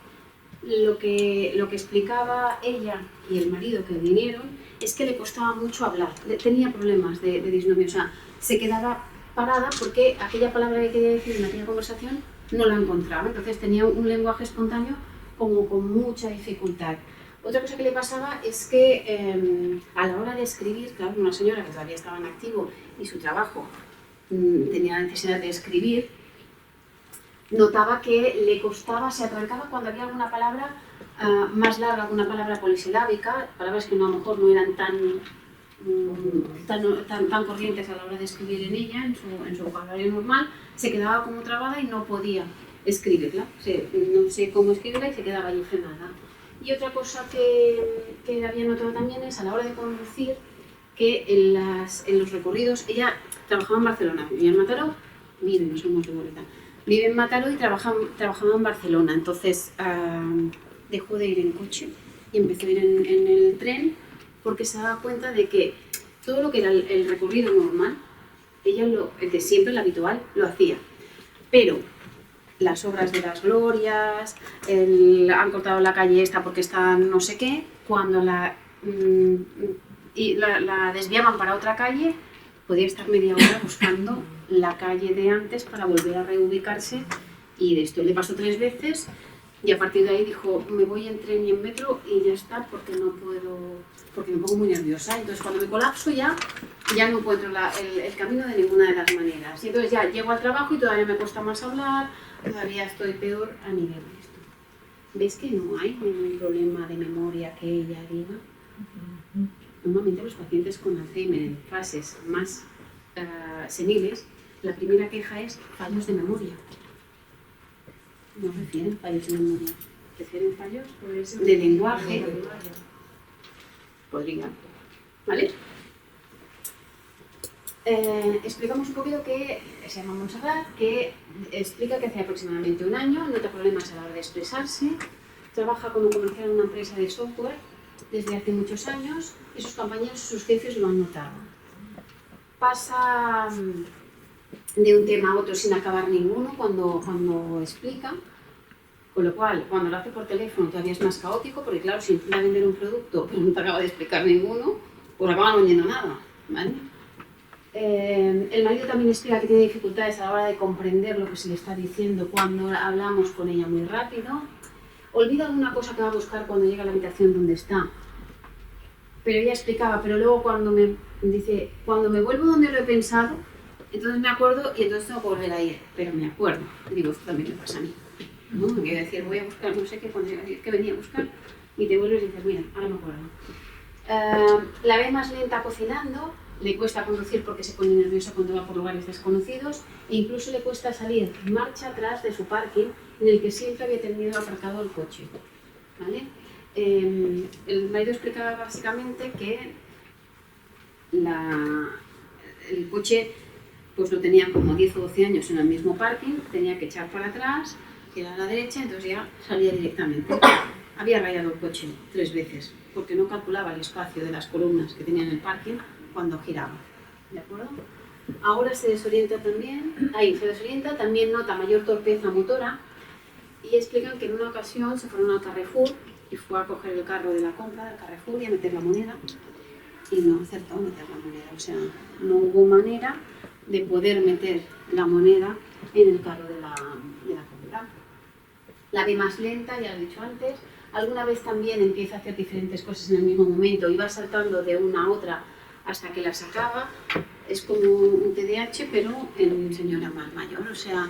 lo que explicaba ella y el marido que vinieron es que le costaba mucho hablar, tenía problemas de disnomia, o sea, se quedaba parada porque aquella palabra que quería decir en aquella conversación no la encontraba, entonces tenía un lenguaje espontáneo como con mucha dificultad. Otra cosa que le pasaba es que a la hora de escribir, claro, una señora que todavía estaba en activo y su trabajo tenía la necesidad de escribir, notaba que le costaba, se atrancaba cuando había alguna palabra más larga, alguna palabra polisilábica, palabras que a lo mejor no eran tan corrientes a la hora de escribir en ella, en su vocabulario normal, se quedaba como trabada y no podía escribirla. No sé cómo escribirla y se quedaba ahí frenada. Y otra cosa que había notado también es a la hora de conducir que en los recorridos, ella trabajaba en Barcelona, vivía en Mataró, miren, no somos de boleta. Vive en Mataró y trabajaba en Barcelona, entonces dejó de ir en coche y empezó a ir en el tren porque se daba cuenta de que todo lo que era el recorrido normal, ella el de siempre, el habitual, lo hacía. Pero las obras de las glorias, han cortado la calle esta porque está no sé qué, cuando la desviaban para otra calle, podía estar media hora buscando la calle de antes para volver a reubicarse y de esto le pasó 3 veces y a partir de ahí dijo me voy en tren y en metro y ya está porque no puedo, porque me pongo muy nerviosa, entonces cuando me colapso ya no encuentro el camino de ninguna de las maneras y entonces ya llego al trabajo y todavía me cuesta más hablar, todavía estoy peor a nivel de esto. ¿Ves que no hay ningún problema de memoria que ella diga? Normalmente los pacientes con Alzheimer en fases más seniles, la primera queja es fallos de memoria. No refieren fallos de memoria, refieren fallos de lenguaje. Podría, ¿vale? Explicamos un poquito que se llama Montserrat, que explica que hace aproximadamente 1 año nota problemas a la hora de expresarse, trabaja como comercial en una empresa de software desde hace muchos años y sus compañeros, sus jefes lo han notado. Pasa de un tema a otro sin acabar ninguno cuando explica, con lo cual cuando lo hace por teléfono todavía es más caótico porque claro, si intenta vender un producto pero no te acaba de explicar ninguno, pues acaba no oyendo nada, ¿vale? El marido también explica que tiene dificultades a la hora de comprender lo que se le está diciendo cuando hablamos con ella muy rápido. Olvida alguna cosa que va a buscar cuando llega a la habitación donde está. Pero ella explicaba, pero luego cuando me vuelvo donde lo he pensado, entonces me acuerdo y entonces tengo que volver a ir. Pero me acuerdo. Digo, esto también me pasa a mí. ¿No? Me quiero decir, voy a buscar no sé qué, cuando que venía a buscar, y te vuelves y dices, mira, ahora me acuerdo. La ve más lenta cocinando. Le cuesta conducir porque se pone nerviosa cuando va por lugares desconocidos e incluso le cuesta salir marcha atrás de su parking en el que siempre había tenido aparcado el coche. ¿Vale? El marido explicaba básicamente que el coche pues lo tenía como 10 o 12 años en el mismo parking, tenía que echar para atrás, girar a la derecha, entonces ya salía directamente. Había rayado el coche 3 veces porque no calculaba el espacio de las columnas que tenía en el parking cuando giraba, ¿de acuerdo? Ahora se desorienta, también nota mayor torpeza motora y explican que en una ocasión se fueron al Carrefour y fue a coger el carro de la compra del Carrefour y a meter la moneda y no acertó a meter la moneda, o sea, no hubo manera de poder meter la moneda en el carro de la compra. La ve más lenta, ya lo he dicho antes, alguna vez también empieza a hacer diferentes cosas en el mismo momento y va saltando de una a otra hasta que las acaba, es como un TDAH, pero en señora más mayor, o sea,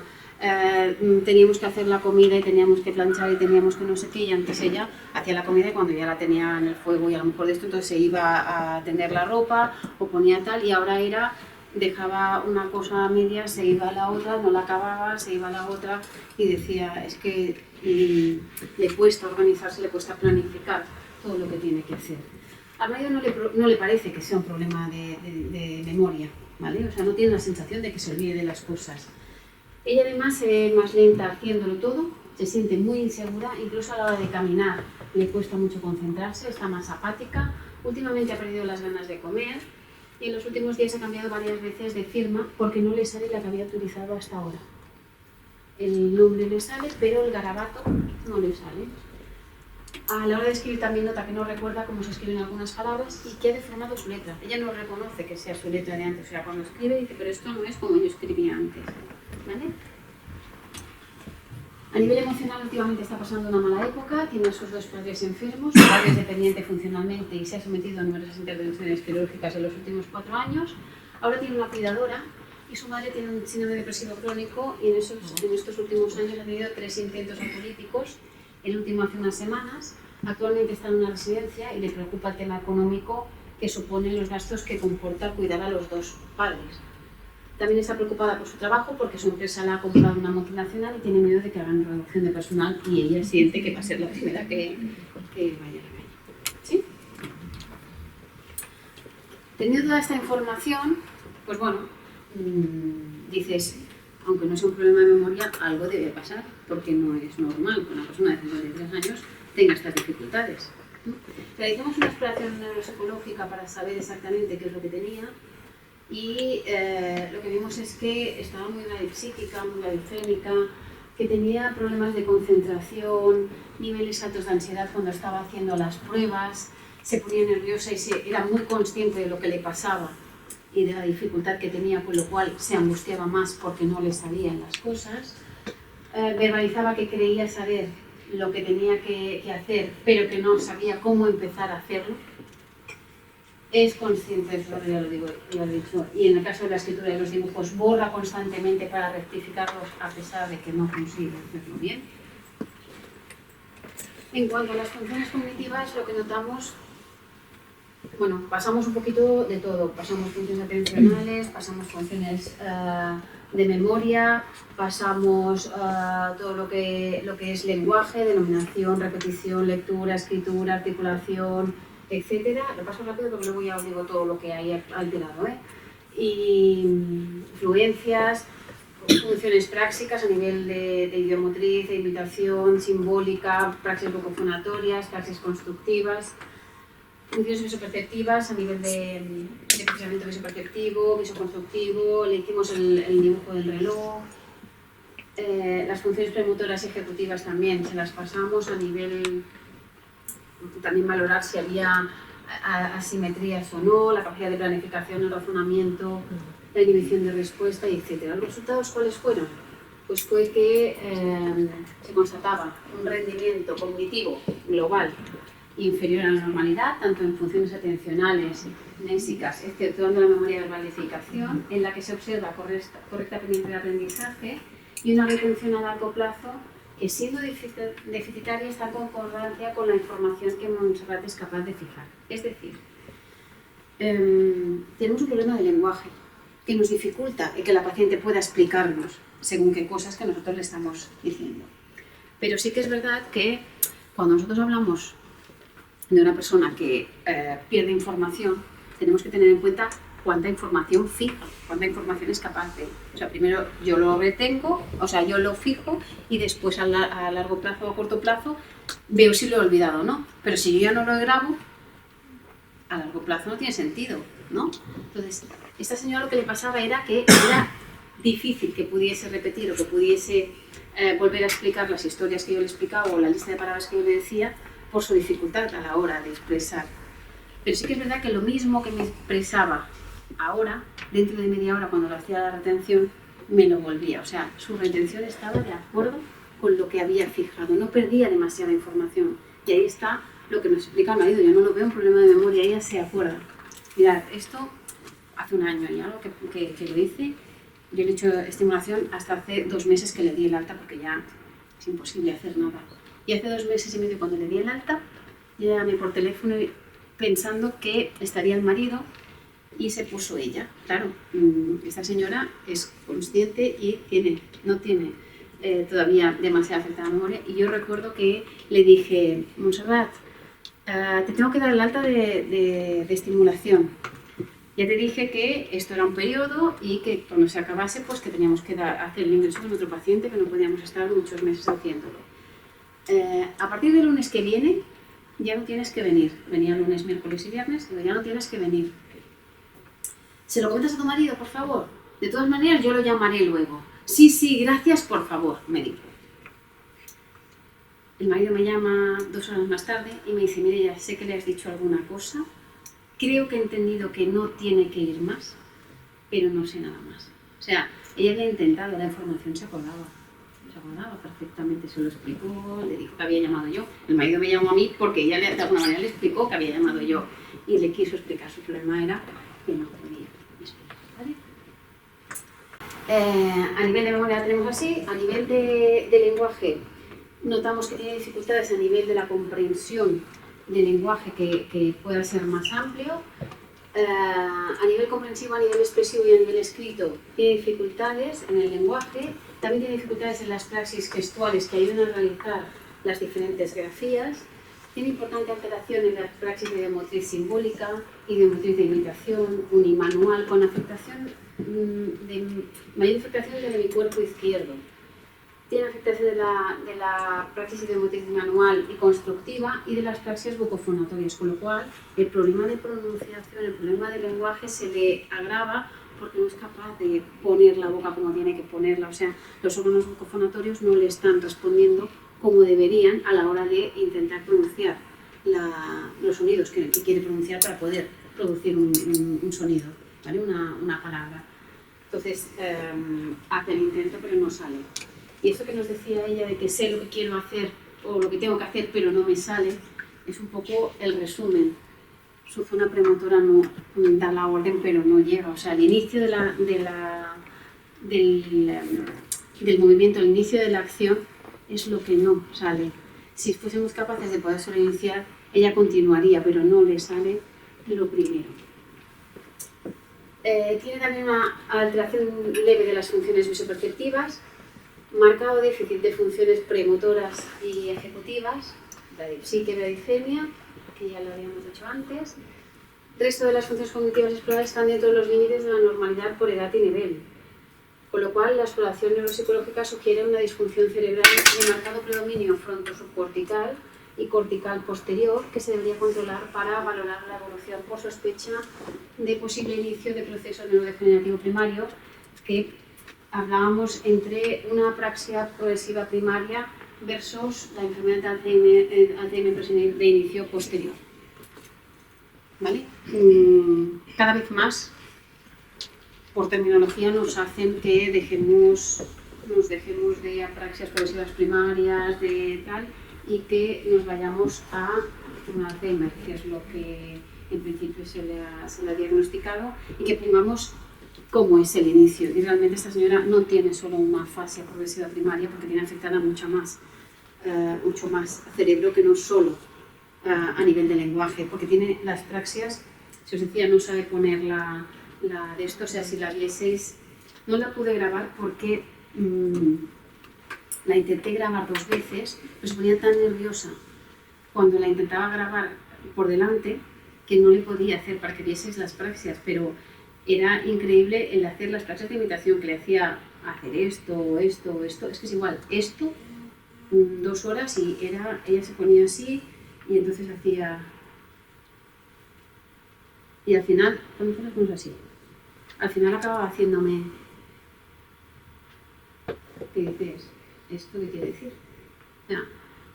teníamos que hacer la comida y teníamos que planchar y teníamos que no sé qué, y antes ella hacía la comida y cuando ya la tenía en el fuego y a lo mejor de esto, entonces se iba a tender la ropa o ponía tal, y ahora dejaba una cosa a media, se iba a la otra, no la acababa, se iba a la otra, y decía, es que le cuesta organizarse, le cuesta planificar todo lo que tiene que hacer. Al marido no le parece que sea un problema de memoria, ¿vale? O sea, no tiene la sensación de que se olvide de las cosas. Ella además se ve más lenta haciéndolo todo, se siente muy insegura, incluso a la hora de caminar le cuesta mucho concentrarse, está más apática, últimamente ha perdido las ganas de comer y en los últimos días ha cambiado varias veces de firma porque no le sale la que había utilizado hasta ahora. El nombre le sale, pero el garabato no le sale. A la hora de escribir también nota que no recuerda cómo se escriben algunas palabras y que ha deformado su letra. Ella no reconoce que sea su letra de antes, o sea, cuando escribe dice, pero esto no es como yo escribía antes, ¿vale? A nivel emocional últimamente está pasando una mala época, tiene a sus dos padres enfermos, su padre es dependiente funcionalmente y se ha sometido a numerosas intervenciones quirúrgicas en los últimos 4 años. Ahora tiene una cuidadora y su madre tiene un síndrome depresivo crónico y en estos últimos años ha tenido 3 intentos apolíticos, el último hace unas semanas. Actualmente está en una residencia y le preocupa el tema económico que suponen los gastos que comporta cuidar a los dos padres. También está preocupada por su trabajo porque su empresa la ha comprado una multinacional y tiene miedo de que hagan reducción de personal y ella siente que va a ser la primera que vaya a la calle. ¿Sí? Teniendo toda esta información, pues bueno, dices, aunque no sea un problema de memoria, algo debe pasar, porque no es normal que una persona de 53 años tenga estas dificultades. Realizamos una exploración neuropsicológica para saber exactamente qué es lo que tenía y lo que vimos es que estaba muy radipsíquica, muy radicémica, que tenía problemas de concentración, niveles altos de ansiedad cuando estaba haciendo las pruebas, se ponía nerviosa y era muy consciente de lo que le pasaba y de la dificultad que tenía, con lo cual se angustiaba más porque no le salían las cosas. Verbalizaba que creía saber lo que tenía que hacer, pero que no sabía cómo empezar a hacerlo. Es consciente de eso, ya lo digo, ya lo he dicho. Y en el caso de la escritura y los dibujos, borra constantemente para rectificarlos a pesar de que no consigue hacerlo bien. En cuanto a las funciones cognitivas, lo que notamos, bueno, pasamos un poquito de todo. Pasamos funciones atencionales, pasamos funciones de memoria, pasamos todo lo que es lenguaje, denominación, repetición, lectura, escritura, articulación, etcétera. Lo paso rápido porque luego ya os digo todo lo que hay alterado, y fluencias, funciones prácticas a nivel de idiomotriz, de imitación, simbólica, praxis locofonatorias, praxis constructivas, funciones visoperceptivas a nivel de procesamiento visoperceptivo, visoconstructivo, le hicimos el dibujo del reloj, las funciones premotoras y ejecutivas también se las pasamos a nivel, también valorar si había asimetrías o no, la capacidad de planificación, el razonamiento, la inhibición de respuesta, etc. ¿Los resultados cuáles fueron? Pues fue que se constataba un rendimiento cognitivo global inferior a la normalidad, tanto en funciones atencionales, mnésicas, exceptuando la memoria verbal de identificación, en la que se observa correcta pendiente de aprendizaje y una retención a largo plazo que, siendo deficitaria, está en concordancia con la información que Montserrat es capaz de fijar. Es decir, tenemos un problema de lenguaje que nos dificulta el que la paciente pueda explicarnos según qué cosas que nosotros le estamos diciendo. Pero sí que es verdad que cuando nosotros hablamos de una persona que pierde información, tenemos que tener en cuenta cuánta información fija, cuánta información es capaz de... O sea, primero yo lo retengo, o sea, yo lo fijo y después a largo plazo o a corto plazo veo si lo he olvidado o no. Pero si yo ya no lo grabo, a largo plazo no tiene sentido, ¿no? Entonces, esta señora lo que le pasaba era que era difícil que pudiese repetir o que pudiese volver a explicar las historias que yo le explicaba o la lista de palabras que yo le decía por su dificultad a la hora de expresar. Pero sí que es verdad que lo mismo que me expresaba ahora, dentro de media hora cuando le hacía la retención, me lo volvía. O sea, su retención estaba de acuerdo con lo que había fijado, no perdía demasiada información. Y ahí está lo que nos explica el marido. Yo no lo veo un problema de memoria, ella se acuerda. Mirad, esto hace un año y algo que lo hice. Yo le he hecho estimulación hasta hace 2 meses que le di el alta porque ya es imposible hacer nada. Y hace 2 meses y medio cuando le di el alta, yo llamé por teléfono pensando que estaría el marido y se puso ella. Claro, esta señora es consciente y no tiene todavía demasiada afectada memoria. Y yo recuerdo que le dije, Montserrat, te tengo que dar el alta de estimulación. Ya te dije que esto era un periodo y que cuando se acabase, pues que teníamos que hacer el ingreso con otro paciente, que no podíamos estar muchos meses haciéndolo. A partir del lunes que viene, ya no tienes que venir. Venía lunes, miércoles y viernes, digo, ya no tienes que venir. ¿Se lo comentas a tu marido, por favor? De todas maneras, yo lo llamaré luego. Sí, sí, gracias, por favor, me dijo. El marido me llama 2 horas más tarde y me dice, mire, ya sé que le has dicho alguna cosa, creo que he entendido que no tiene que ir más, pero no sé nada más. O sea, ella había intentado, la información se acordaba perfectamente, se lo explicó, le dijo que había llamado yo. El marido me llamó a mí porque ella de alguna manera le explicó que había llamado yo y le quiso explicar. Su problema era que no podía explicar, ¿vale? A nivel de memoria la tenemos así, a nivel de lenguaje notamos que tiene dificultades a nivel de la comprensión del lenguaje que pueda ser más amplio. A nivel comprensivo, a nivel expresivo y a nivel escrito tiene dificultades en el lenguaje, también tiene dificultades en las praxis gestuales que ayudan a realizar las diferentes grafías, tiene importante alteración en la praxis de idiomotriz simbólica, idiomotriz de imitación, unimanual, con afectación mayor afectación del hemisferio izquierdo. Tiene afectación de la praxis idiomotriz manual y constructiva y de las praxis bucofonatorias, con lo cual el problema de pronunciación, el problema del lenguaje se le agrava porque no es capaz de poner la boca como tiene que ponerla. O sea, los órganos bucofonatorios no le están respondiendo como deberían a la hora de intentar pronunciar los sonidos que quiere pronunciar para poder producir un sonido, ¿vale? Una palabra. Entonces, hace el intento pero no sale. Y esto que nos decía ella de que sé lo que quiero hacer o lo que tengo que hacer pero no me sale, es un poco el resumen. Su zona premotora no da la orden pero no llega. O sea, el inicio del movimiento, el inicio de la acción es lo que no sale. Si fuésemos capaces de poder solo iniciar, ella continuaría, pero no le sale lo primero. Tiene también una alteración leve de las funciones visoperceptivas, marcado déficit de funciones premotoras y ejecutivas, bradipsique-bradicemia, que ya lo habíamos dicho antes. El resto de las funciones cognitivas exploradas están dentro de los límites de la normalidad por edad y nivel, con lo cual la exploración neuropsicológica sugiere una disfunción cerebral de marcado predominio fronto-subcortical y cortical posterior que se debería controlar para valorar la evolución por sospecha de posible inicio de proceso neurodegenerativo primario, que hablábamos entre una apraxia progresiva primaria versus la enfermedad de Alzheimer de inicio posterior. ¿Vale? Cada vez más, por terminología, nos hacen que nos dejemos de apraxias progresivas primarias, de tal, y que nos vayamos a un Alzheimer, que es lo que en principio se le ha diagnosticado, y que pongamos cómo es el inicio. Y realmente esta señora no tiene solo una fase progresiva primaria, porque tiene afectada mucho más cerebro que no solo a nivel de lenguaje, porque tiene las praxias, si os decía, no sabe poner la de esto, o sea, si la vieseis, no la pude grabar porque la intenté grabar 2 veces, pero se ponía tan nerviosa cuando la intentaba grabar por delante que no le podía hacer para que vieseis las praxias, pero era increíble el hacer las praxias de imitación, que le hacía hacer esto, es que es igual, esto, 2 horas y ella se ponía así y entonces hacía... Y al final, ¿cuándo las cosas así? Al final acababa haciéndome... ¿Qué dices? ¿Esto qué quiere decir? O sea,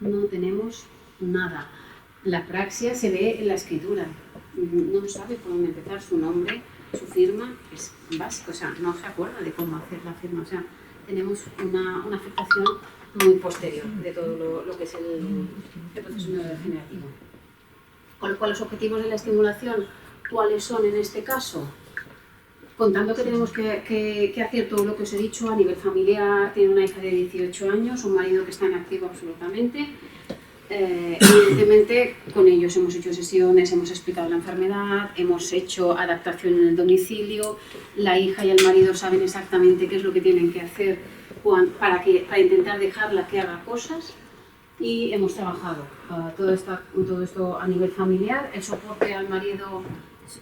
no tenemos nada. La praxia se ve en la escritura. No sabe por dónde empezar, su nombre, su firma, es básico. O sea, no se acuerda de cómo hacer la firma. O sea, tenemos una afectación muy posterior de todo lo que es el proceso neurodegenerativo. Con lo cual, los objetivos de la estimulación, ¿cuáles son en este caso? Contando que tenemos que hacer todo lo que os he dicho a nivel familiar, tiene una hija de 18 años, un marido que está en activo absolutamente. Evidentemente, con ellos hemos hecho sesiones, hemos explicado la enfermedad, hemos hecho adaptación en el domicilio, la hija y el marido saben exactamente qué es lo que tienen que hacer para intentar dejarla que haga cosas, y hemos trabajado todo esto a nivel familiar, el soporte al marido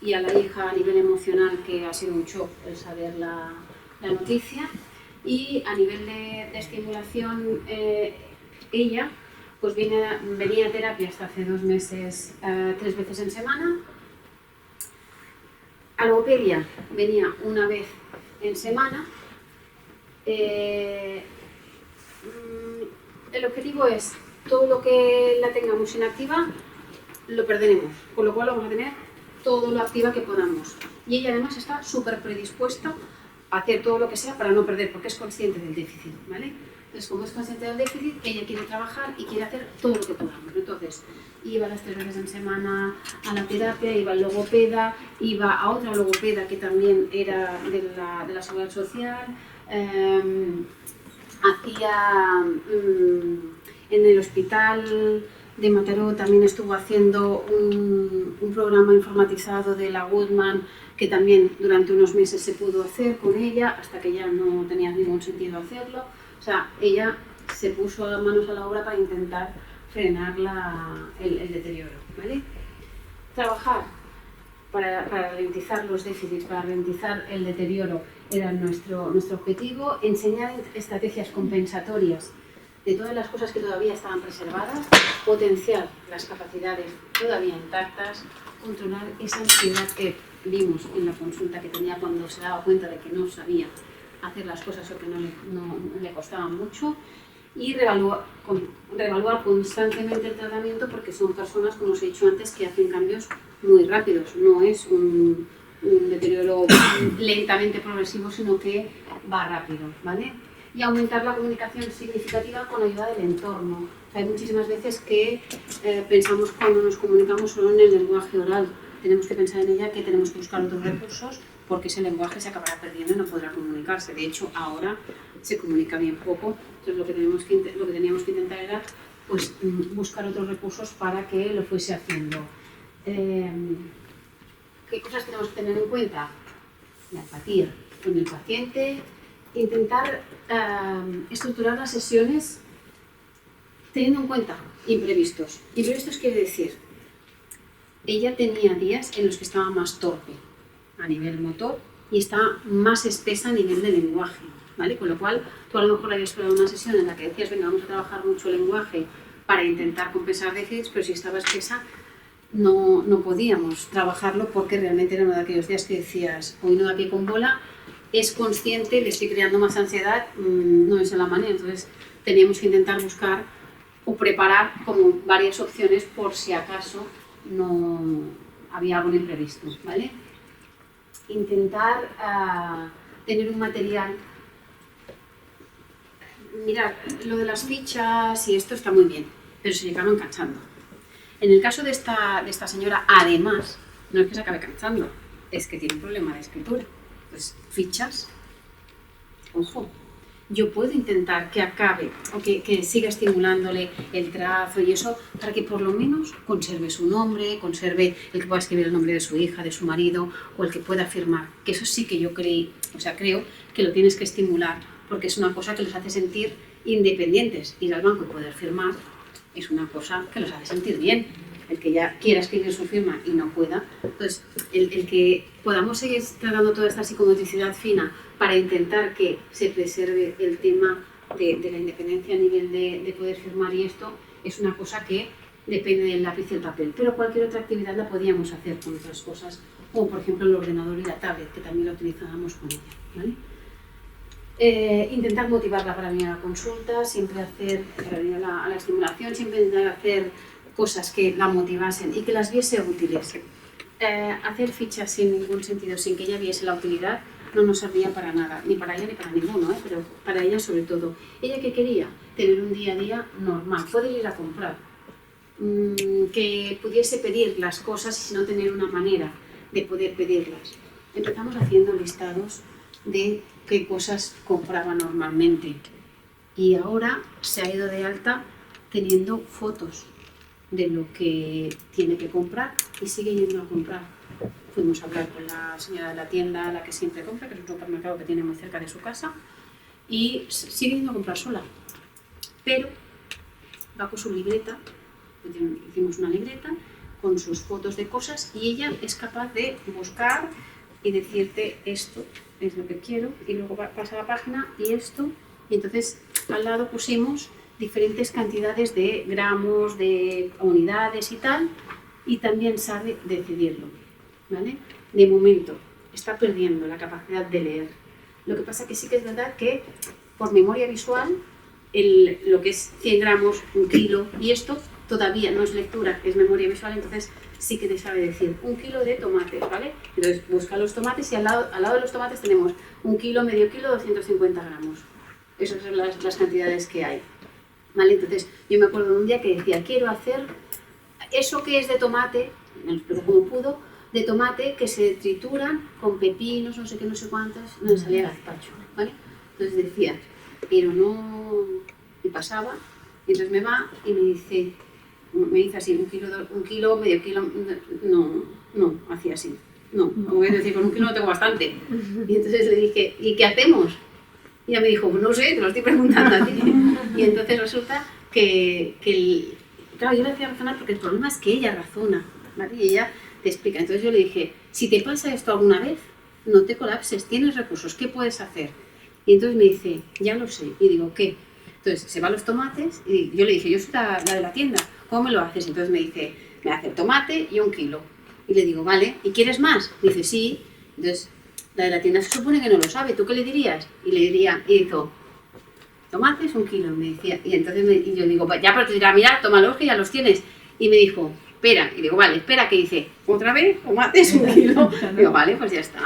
y a la hija a nivel emocional, que ha sido un shock el saber la noticia. Y a nivel de estimulación, ella pues venía a terapia hasta hace 2 meses, 3 veces en semana. A logopedia venía 1 vez en semana. El objetivo es todo lo que la tengamos inactiva lo perderemos, con lo cual vamos a tener todo lo activa que podamos. Y ella además está súper predispuesta a hacer todo lo que sea para no perder, porque es consciente del déficit, ¿vale? Entonces, como es consciente del déficit, ella quiere trabajar y quiere hacer todo lo que podamos. Entonces, iba las 3 veces en semana a la terapia, iba al logopeda, iba a otra logopeda que también era de la Seguridad Social, hacía en el hospital de Mataró, también estuvo haciendo un programa informatizado de la Goodman, que también durante unos meses se pudo hacer con ella, hasta que ya no tenía ningún sentido hacerlo. O sea, ella se puso manos a la obra para intentar frenar el deterioro, ¿vale? Trabajar para ralentizar los déficits, para ralentizar el deterioro era nuestro objetivo. Enseñar estrategias compensatorias de todas las cosas que todavía estaban preservadas, potenciar las capacidades todavía intactas, controlar esa ansiedad que vimos en la consulta que tenía cuando se daba cuenta de que no sabía hacer las cosas o que no le costaban mucho, y reevaluar constantemente el tratamiento, porque son personas, como os he dicho antes, que hacen cambios muy rápidos. No es un deterioro lentamente progresivo, sino que va rápido, ¿vale? Y aumentar la comunicación significativa con ayuda del entorno. O sea, hay muchísimas veces que pensamos, cuando nos comunicamos solo en el lenguaje oral, tenemos que pensar en ella que tenemos que buscar otros recursos, porque ese lenguaje se acabará perdiendo y no podrá comunicarse. De hecho, ahora se comunica bien poco. Entonces, lo que teníamos que intentar era pues, buscar otros recursos para que lo fuese haciendo. ¿Qué cosas tenemos que tener en cuenta? La empatía con el paciente, intentar estructurar las sesiones teniendo en cuenta imprevistos. Imprevistos quiere decir, ella tenía días en los que estaba más torpe a nivel motor y estaba más espesa a nivel de lenguaje, ¿vale? Con lo cual, tú a lo mejor habías esperado una sesión en la que decías, venga, vamos a trabajar mucho el lenguaje para intentar compensar déficits, pero si estaba espesa, no podíamos trabajarlo, porque realmente era uno de aquellos días que decías, hoy no da pie con bola, es consciente, le estoy creando más ansiedad, no es la manera. Entonces teníamos que intentar buscar o preparar como varias opciones por si acaso no había algún imprevisto, ¿vale? Intentar tener un material. Mirad, lo de las fichas y esto está muy bien, pero se acaban cansando. En el caso de esta señora, además, no es que se acabe cansando, es que tiene un problema de escritura. Pues fichas, ojo, yo puedo intentar que acabe o que siga estimulándole el trazo y eso, para que por lo menos conserve su nombre, conserve el que pueda escribir el nombre de su hija, de su marido, o el que pueda firmar, que eso sí que yo creo que lo tienes que estimular, porque es una cosa que los hace sentir independientes. Ir al banco y poder firmar es una cosa que los hace sentir bien. El que ya quiera escribir su firma y no pueda. Entonces, el que podamos seguir tratando toda esta psicomotricidad fina para intentar que se preserve el tema de la independencia a nivel de poder firmar, y esto es una cosa que depende del lápiz y el papel. Pero cualquier otra actividad la podíamos hacer con otras cosas, como por ejemplo el ordenador y la tablet, que también lo utilizábamos con ella, ¿vale? Intentar motivarla para venir a la consulta, siempre hacer, para venir a la estimulación, siempre intentar hacer cosas que la motivasen y que las viese útiles. Hacer fichas sin ningún sentido, sin que ella viese la utilidad, no nos servía para nada, ni para ella ni para ninguno, pero para ella sobre todo. ¿Ella qué quería? Tener un día a día normal, poder ir a comprar, que pudiese pedir las cosas y no tener una manera de poder pedirlas. Empezamos haciendo listados de qué cosas compraba normalmente, y ahora se ha ido de alta teniendo fotos de lo que tiene que comprar y sigue yendo a comprar. Fuimos a hablar con la señora de la tienda, la que siempre compra, que es un supermercado que tiene muy cerca de su casa, y sigue yendo a comprar sola, pero va con su libreta. Hicimos una libreta con sus fotos de cosas y ella es capaz de buscar y decirte esto es lo que quiero y luego pasa a la página y esto, y entonces al lado pusimos diferentes cantidades de gramos, de unidades y tal, y también sabe decidirlo, ¿vale? De momento está perdiendo la capacidad de leer. Lo que pasa que sí que es verdad que por memoria visual lo que es 100 gramos, 1 kilo y esto todavía no es lectura, es memoria visual, entonces sí que te sabe decir 1 kilo de tomates, ¿vale? Entonces busca los tomates y al lado de los tomates tenemos 1 kilo, medio kilo, 250 gramos. Esas son las cantidades que hay, ¿vale? Entonces yo me acuerdo de un día que decía, quiero hacer eso que es de tomate, me lo explico como pudo, de tomate que se trituran con pepinos, no sé qué, no sé cuántas, no salía gazpacho, ¿vale? Entonces decía, pero no, y pasaba, y entonces me va y me dice así, 1 kilo, medio kilo, no, hacía así, no, voy a decir, con 1 kilo no tengo bastante. Y entonces le dije, ¿y qué hacemos? Y ella me dijo, pues no sé, te lo estoy preguntando a ti. Y entonces resulta que claro, yo le hacía razonar porque el problema es que ella razona, ¿vale? Y ella te explica. Entonces yo le dije, si te pasa esto alguna vez, no te colapses, tienes recursos, ¿qué puedes hacer? Y entonces me dice, ya lo sé. Y digo, ¿qué? Entonces se va a los tomates y yo le dije, yo soy la de la tienda, ¿cómo me lo haces? Entonces me dice, me hace tomate y 1 kilo. Y le digo, vale, ¿y quieres más? Dice, sí. Entonces la de la tienda se supone que no lo sabe, ¿tú qué le dirías? Y le diría, y hizo, tomates 1 kilo, me decía. Y entonces y yo digo, ya, pero te dirá, mira, tómalos que ya los tienes. Y me dijo, espera. Y digo, vale, espera, que dice, otra vez, tomates 1 kilo. Digo, vale, pues ya está.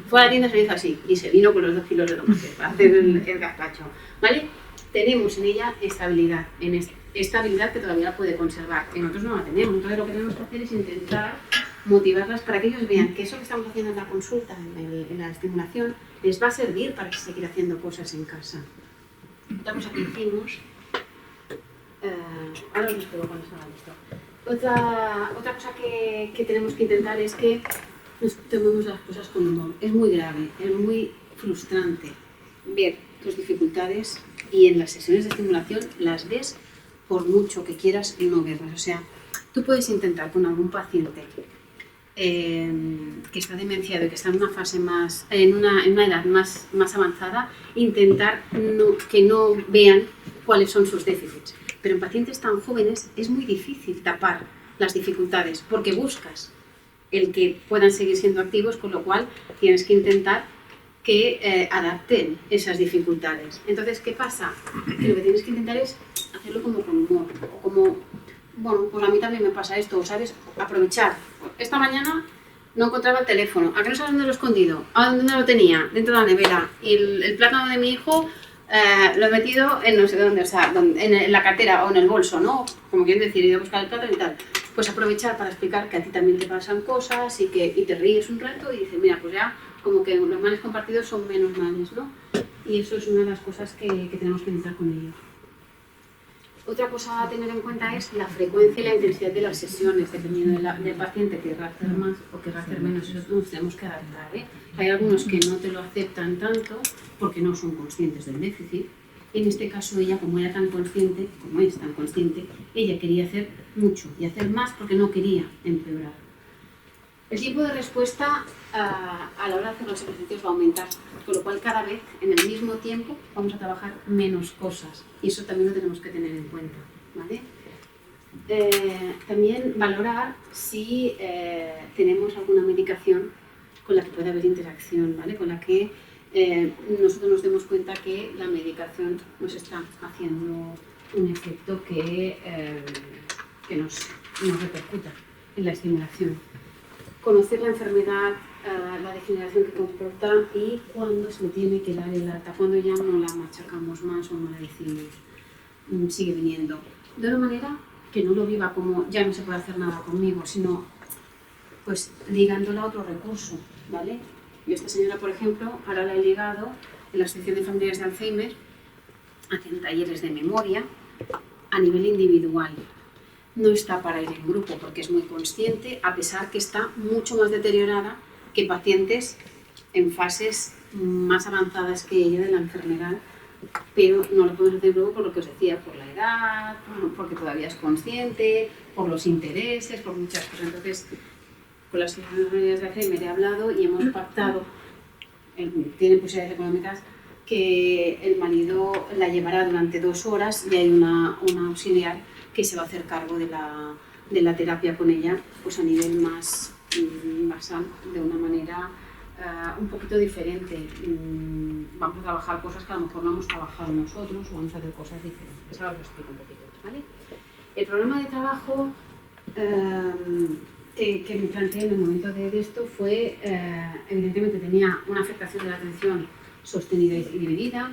Fue a la tienda y se me hizo así. Y se vino con los 2 kilos de tomate para hacer el gazpacho. ¿Vale? Tenemos en ella estabilidad, estabilidad que todavía la puede conservar. En otros no la tenemos. Entonces lo que tenemos que hacer es intentar motivarlas para que ellos vean que eso que estamos haciendo en la consulta, en la estimulación, les va a servir para seguir haciendo cosas en casa. Otra cosa que hicimos, ahora os explico cuando salga esto. Otra cosa que tenemos que intentar es que nos tomemos las cosas con humor. Es muy grave, es muy frustrante ver tus dificultades y en las sesiones de estimulación las ves por mucho que quieras no verlas. O sea, tú puedes intentar con algún paciente que está demenciado y que está en una fase más, en una edad más avanzada, intentar que no vean cuáles son sus déficits. Pero en pacientes tan jóvenes es muy difícil tapar las dificultades porque buscas el que puedan seguir siendo activos, con lo cual tienes que intentar que adapten esas dificultades. Entonces, ¿qué pasa? Que lo que tienes que intentar es hacerlo como con humor, o como, bueno, pues a mí también me pasa esto, ¿sabes? Aprovechar. Esta mañana no encontraba el teléfono. ¿A qué no sabes dónde lo he escondido? ¿A dónde lo tenía? Dentro de la nevera. Y el plátano de mi hijo lo he metido en no sé dónde, o sea, en la cartera o en el bolso, ¿no? Como quieren decir, he ido a buscar el plátano y tal. Pues aprovechar para explicar que a ti también te pasan cosas y te ríes un rato y dices, mira, pues ya como que los males compartidos son menos males, ¿no? Y eso es una de las cosas que tenemos que intentar con ellos. Otra cosa a tener en cuenta es la frecuencia y la intensidad de las sesiones, dependiendo del paciente, querrá hacer más o querrá hacer menos, eso nos tenemos que adaptar, ¿eh? Hay algunos que no te lo aceptan tanto porque no son conscientes del déficit. En este caso ella, como es tan consciente, ella quería hacer mucho y hacer más porque no quería empeorar. El tiempo de respuesta a la hora de hacer los ejercicios va a aumentar, con lo cual cada vez en el mismo tiempo vamos a trabajar menos cosas y eso también lo tenemos que tener en cuenta, ¿vale? También valorar si tenemos alguna medicación con la que pueda haber interacción, ¿vale? Con la que nosotros nos demos cuenta que la medicación nos está haciendo un efecto que nos repercuta en la estimulación. Conocer la enfermedad, la degeneración que comporta y cuándo se le tiene que dar el alta, cuando ya no la machacamos más o no la decimos, sigue viniendo. De una manera que no lo viva como ya no se puede hacer nada conmigo, sino pues ligándola a otro recurso, ¿vale? Yo esta señora, por ejemplo, ahora la he ligado en la Asociación de Familiares de Alzheimer, hacen talleres de memoria a nivel individual. No está para ir en grupo porque es muy consciente, a pesar que está mucho más deteriorada que pacientes en fases más avanzadas que ella de la enfermedad pero no lo podemos hacer luego por lo que os decía, por la edad, porque todavía es consciente, por los intereses, por muchas cosas. Entonces, con las unidades de Alzheimer he hablado y hemos pactado, tienen posibilidades económicas, que el marido la llevará durante 2 horas y hay una auxiliar que se va a hacer cargo de la terapia con ella, pues a nivel más basal, de una manera un poquito diferente. Vamos a trabajar cosas que a lo mejor no hemos trabajado nosotros o vamos a hacer cosas diferentes. Ahora os lo explico un poquito, ¿vale? El problema de trabajo que me planteé en el momento de esto fue, evidentemente tenía una afectación de la atención sostenida y dividida.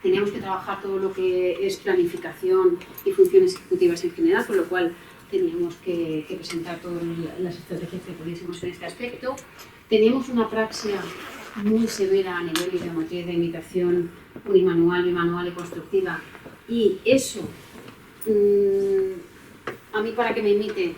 Teníamos que trabajar todo lo que es planificación y funciones ejecutivas en general, con lo cual teníamos que presentar todas las estrategias que pudiésemos en este aspecto. Teníamos una praxia muy severa a nivel de geometría de imitación unimanual, bimanual y constructiva, y eso, a mí para que me imite,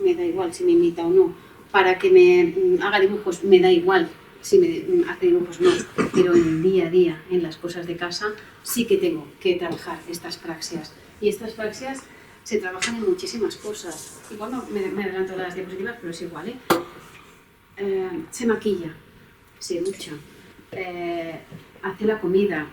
me da igual si me imita o no, para que me haga dibujos, me da igual si me hace dibujos no, pero en el día a día, en las cosas de casa, sí que tengo que trabajar estas praxias. Y estas praxias se trabajan en muchísimas cosas. Igual no me adelanto las diapositivas, pero es igual, ¿eh? Se maquilla, se ducha, hace la comida,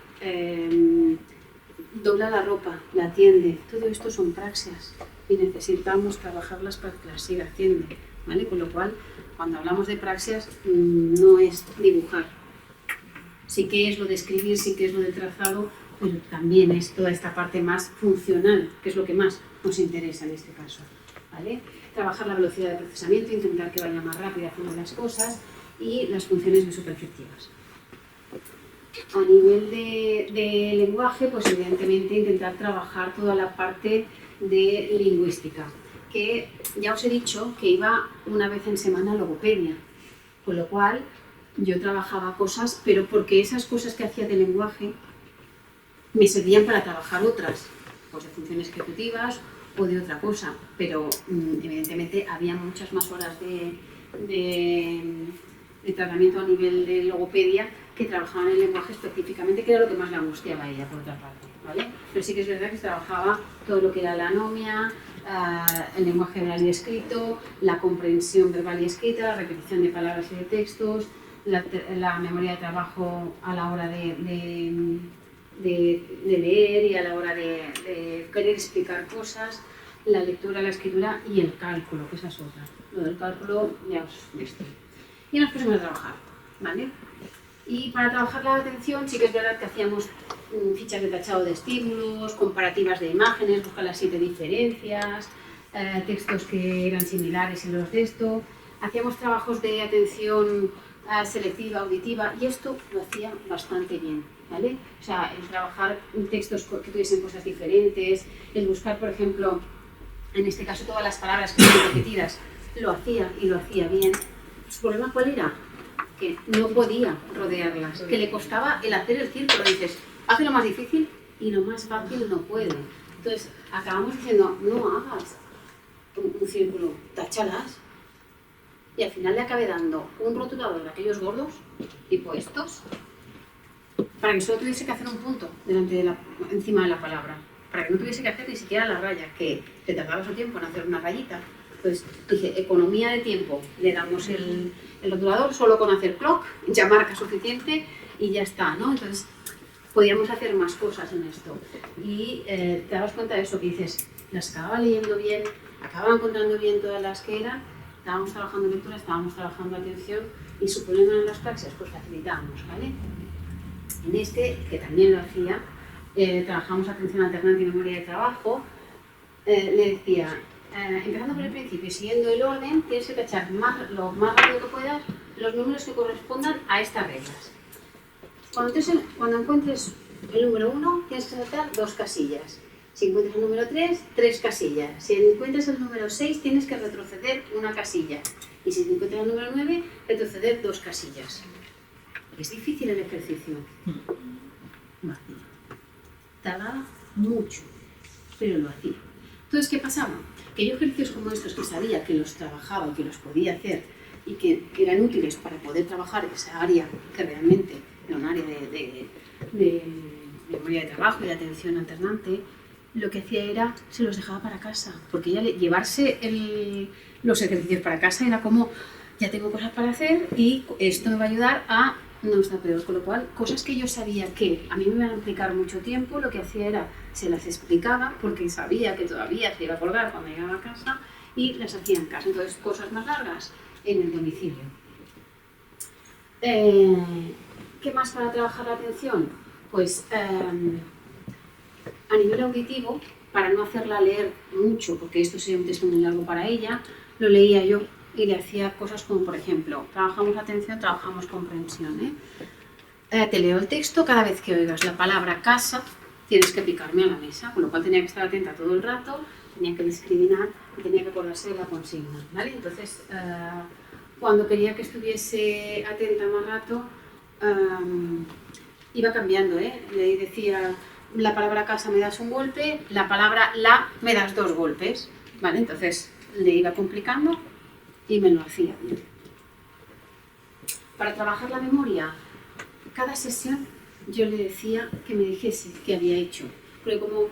dobla la ropa, la tiende. Todo esto son praxias y necesitamos trabajarlas para que las siga haciendo, ¿vale? Con lo cual, cuando hablamos de praxias, no es dibujar. Sí que es lo de escribir, sí que es lo de trazado, pero también es toda esta parte más funcional, que es lo que más nos interesa en este caso, ¿vale? Trabajar la velocidad de procesamiento, intentar que vaya más rápido haciendo las cosas y las funciones visoperceptivas. A nivel de lenguaje, pues evidentemente intentar trabajar toda la parte de lingüística, que ya os he dicho que iba una vez en semana a logopedia, con lo cual yo trabajaba cosas, pero porque esas cosas que hacía de lenguaje me servían para trabajar otras, pues de funciones ejecutivas o de otra cosa, pero evidentemente había muchas más horas de tratamiento a nivel de logopedia que trabajaban el lenguaje específicamente, que era lo que más le angustiaba a ella, por otra parte, ¿vale? Pero sí que es verdad que se trabajaba todo lo que era la anomia, el lenguaje verbal y escrito, la comprensión verbal y escrita, la repetición de palabras y de textos, la memoria de trabajo a la hora de leer y a la hora de querer explicar cosas, la lectura, la escritura y el cálculo, que esa es otra. Lo del cálculo ya os estoy. Y nos pusimos a trabajar, ¿vale? Y para trabajar la atención sí que es verdad que hacíamos fichas de tachado de estímulos, comparativas de imágenes, buscar las 7 diferencias, textos que eran similares en los de esto. Hacíamos trabajos de atención selectiva, auditiva, y esto lo hacía bastante bien, ¿vale? O sea, el trabajar textos que tuviesen cosas diferentes, el buscar, por ejemplo, en este caso todas las palabras que eran repetidas, lo hacía y lo hacía bien. ¿Su problema cuál era? Que no podía rodearlas, que le costaba el hacer el círculo. Dices, hace lo más difícil y lo más fácil no puede. Entonces, acabamos diciendo, no hagas un círculo, táchalas. Y al final le acabé dando un rotulador de aquellos gordos, tipo estos, para que solo tuviese que hacer un punto encima de la palabra, para que no tuviese que hacer ni siquiera la raya, que te tardaba su tiempo en hacer una rayita. Entonces dije, economía de tiempo, le damos el rotulador solo con hacer clock, ya marca suficiente y ya está, ¿no? Entonces podíamos hacer más cosas en esto. Y te dabas cuenta de eso, que dices, las acababa leyendo bien, acababa encontrando bien todas las que eran, estábamos trabajando lectura, estábamos trabajando atención y suponiendo en las praxias, pues facilitábamos, ¿vale? En este, que también lo hacía, trabajamos atención alternante y memoria de trabajo, le decía, empezando por el principio y siguiendo el orden, tienes que tachar lo más rápido que puedas los números que correspondan a estas reglas. Cuando encuentres el número 1, tienes que saltar 2 casillas. Si encuentras el número 3, 3 casillas. Si encuentras el número 6, tienes que retroceder 1 casilla. Y si encuentras el número 9, retroceder 2 casillas. Es difícil el ejercicio. Vacío. Tardaba mucho, pero lo hacía. Entonces, ¿qué pasaba? Que yo ejercicios como estos, que sabía que los trabajaba y que los podía hacer y que eran útiles para poder trabajar esa área que realmente era un área memoria de trabajo y de atención alternante, lo que hacía era, se los dejaba para casa, porque ella llevarse los ejercicios para casa era como, ya tengo cosas para hacer y esto me va a ayudar a no estar peor, con lo cual, cosas que yo sabía que a mí me iban a implicar mucho tiempo, lo que hacía era, se las explicaba, porque sabía que todavía se iba a acordar cuando llegaba a casa, y las hacía en casa. Entonces, cosas más largas en el domicilio. ¿Qué más para trabajar la atención? Pues a nivel auditivo, para no hacerla leer mucho, porque esto sería un texto muy largo para ella, lo leía yo y le hacía cosas como, por ejemplo, trabajamos atención, trabajamos comprensión. Te leo el texto, cada vez que oigas la palabra casa, tienes que picarme a la mesa, con lo cual tenía que estar atenta todo el rato, tenía que discriminar y tenía que acordarse de la consigna, ¿vale? Entonces, cuando quería que estuviese atenta más rato, iba cambiando, le decía, la palabra casa me das un golpe, la palabra la me das 2 golpes, ¿vale? Entonces le iba complicando y me lo hacía bien. Para trabajar la memoria, cada sesión yo le decía que me dijese qué había hecho, porque como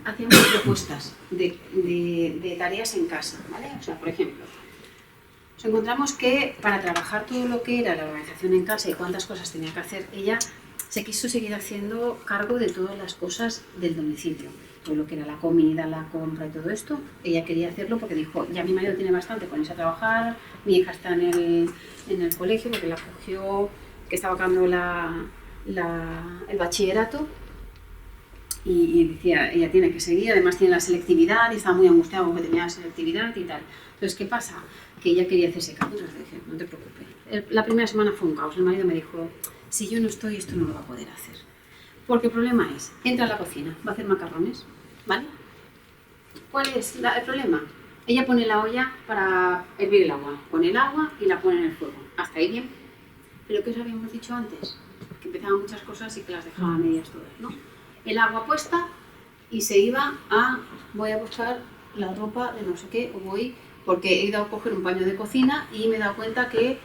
hacíamos propuestas de tareas en casa, ¿vale? O sea, por ejemplo, nos encontramos que para trabajar todo lo que era la organización en casa y cuántas cosas tenía que hacer, ella se quiso seguir haciendo cargo de todas las cosas del domicilio, todo lo que era la comida, la compra y todo esto. Ella quería hacerlo porque dijo, ya mi marido tiene bastante con irse a trabajar, mi hija está en el colegio porque la cogió, que estaba acabando el bachillerato, y decía, ella tiene que seguir, además tiene la selectividad y estaba muy angustiada porque tenía la selectividad y tal. Entonces, ¿qué pasa? Que ella quería hacerse cargo. Entonces le dije, no te preocupes. La primera semana fue un caos. El marido me dijo, si yo no estoy, esto no lo va a poder hacer. Porque el problema es, entra a la cocina, va a hacer macarrones, ¿vale? ¿Cuál es el problema? Ella pone la olla para hervir el agua, pone el agua y la pone en el fuego. Hasta ahí bien. Pero ¿qué os habíamos dicho antes? Que empezaban muchas cosas y que las dejaba a medias todas, ¿no? El agua puesta y se iba voy a buscar la ropa de no sé qué, o voy, porque he ido a coger un paño de cocina y me he dado cuenta que,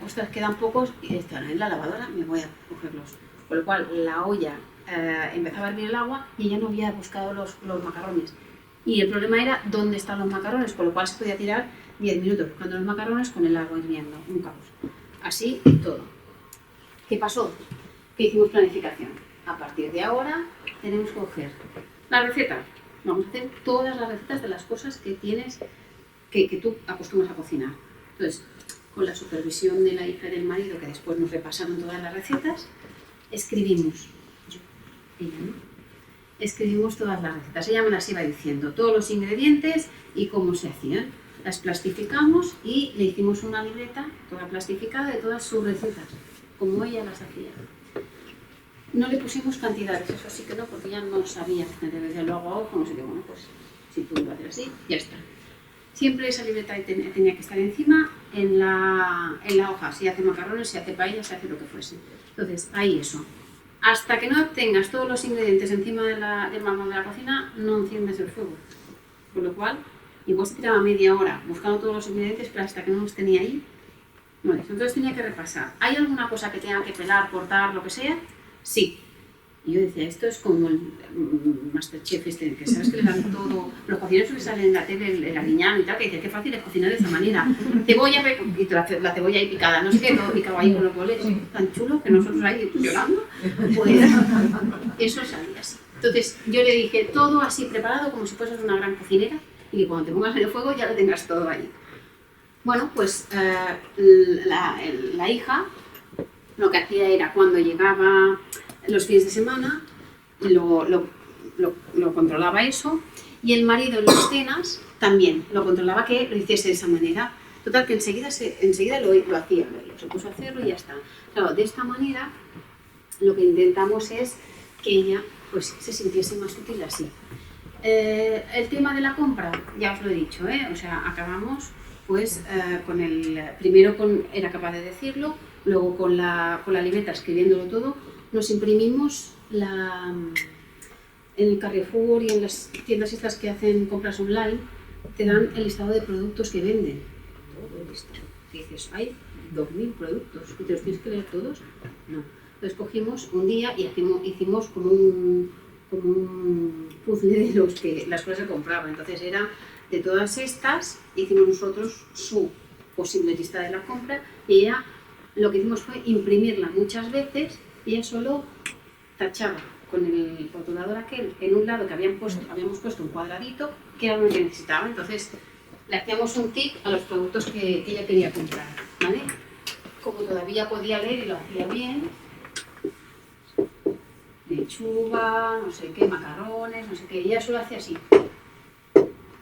ostras, quedan pocos y están en la lavadora, me voy a cogerlos. Con lo cual la olla empezaba a hervir el agua y ella no había buscado los macarrones. Y el problema era dónde están los macarrones, con lo cual se podía tirar 10 minutos buscando los macarrones con el agua hirviendo, un caos. Así todo. ¿Qué pasó? Que hicimos planificación. A partir de ahora tenemos que coger la receta. Vamos a hacer todas las recetas de las cosas que tienes, que tú acostumbras a cocinar. Entonces, con la supervisión de la hija y del marido, que después nos repasaron todas las recetas, escribimos. Ella, ¿no? Escribimos todas las recetas. Ella me las iba diciendo, todos los ingredientes y cómo se hacían. Las plastificamos y le hicimos una libreta toda plastificada de todas sus recetas, como ella las hacía. No le pusimos cantidades, eso sí que no, porque ella no sabía que desde lo hago a ojo, no sé qué, bueno, pues si tú lo haces así, ya está. Siempre esa libreta tenía que estar encima en la hoja, si hace macarrones, si hace paella, si hace lo que fuese. Entonces, ahí eso. Hasta que no tengas todos los ingredientes encima del mármol de la cocina, no enciendes el fuego. Con lo cual, igual se tiraba media hora buscando todos los ingredientes, pero hasta que no los tenía ahí, no. Entonces tenía que repasar. ¿Hay alguna cosa que tenga que pelar, cortar, lo que sea? Sí. Y yo decía, esto es como el Masterchef que sabes que le dan todo, los cocineros que salen en la tele, el Ariñán y tal, que dice, qué fácil es cocinar de esa manera. Cebolla, y la cebolla ahí picada, no sé qué, todo picado ahí con los boles, tan chulo que nosotros ahí llorando, pues eso salía así. Entonces yo le dije, todo así preparado como si fueses una gran cocinera y que cuando te pongas en el fuego ya lo tengas todo ahí. Bueno, pues la hija lo que hacía era cuando llegaba los fines de semana, lo controlaba eso, y el marido en las cenas también lo controlaba que lo hiciese de esa manera. Total, que enseguida lo hacía, se puso a hacerlo y ya está. Claro, de esta manera lo que intentamos es que ella pues, se sintiese más útil así. El tema de la compra, ya os lo he dicho, o sea, acabamos pues primero era capaz de decirlo, luego con la libreta escribiéndolo todo. Nos imprimimos en el Carrefour y en las tiendas estas que hacen compras online, te dan el listado de productos que venden. Todo el listado. Y dices, hay 2000 productos y te los tienes que leer todos. No. Entonces cogimos un día y hicimos como un puzzle de las cosas que compraba. Entonces era de todas estas, hicimos nosotros su posible lista de la compra y ella lo que hicimos fue imprimirla muchas veces y ella solo tachaba con el rotulador aquel en un lado que habíamos puesto un cuadradito que era lo que necesitaba. Entonces le hacíamos un tic a los productos que ella quería comprar, ¿vale? Como todavía podía leer y lo hacía bien, lechuga, no sé qué, macarrones, no sé qué, ella solo hacía así,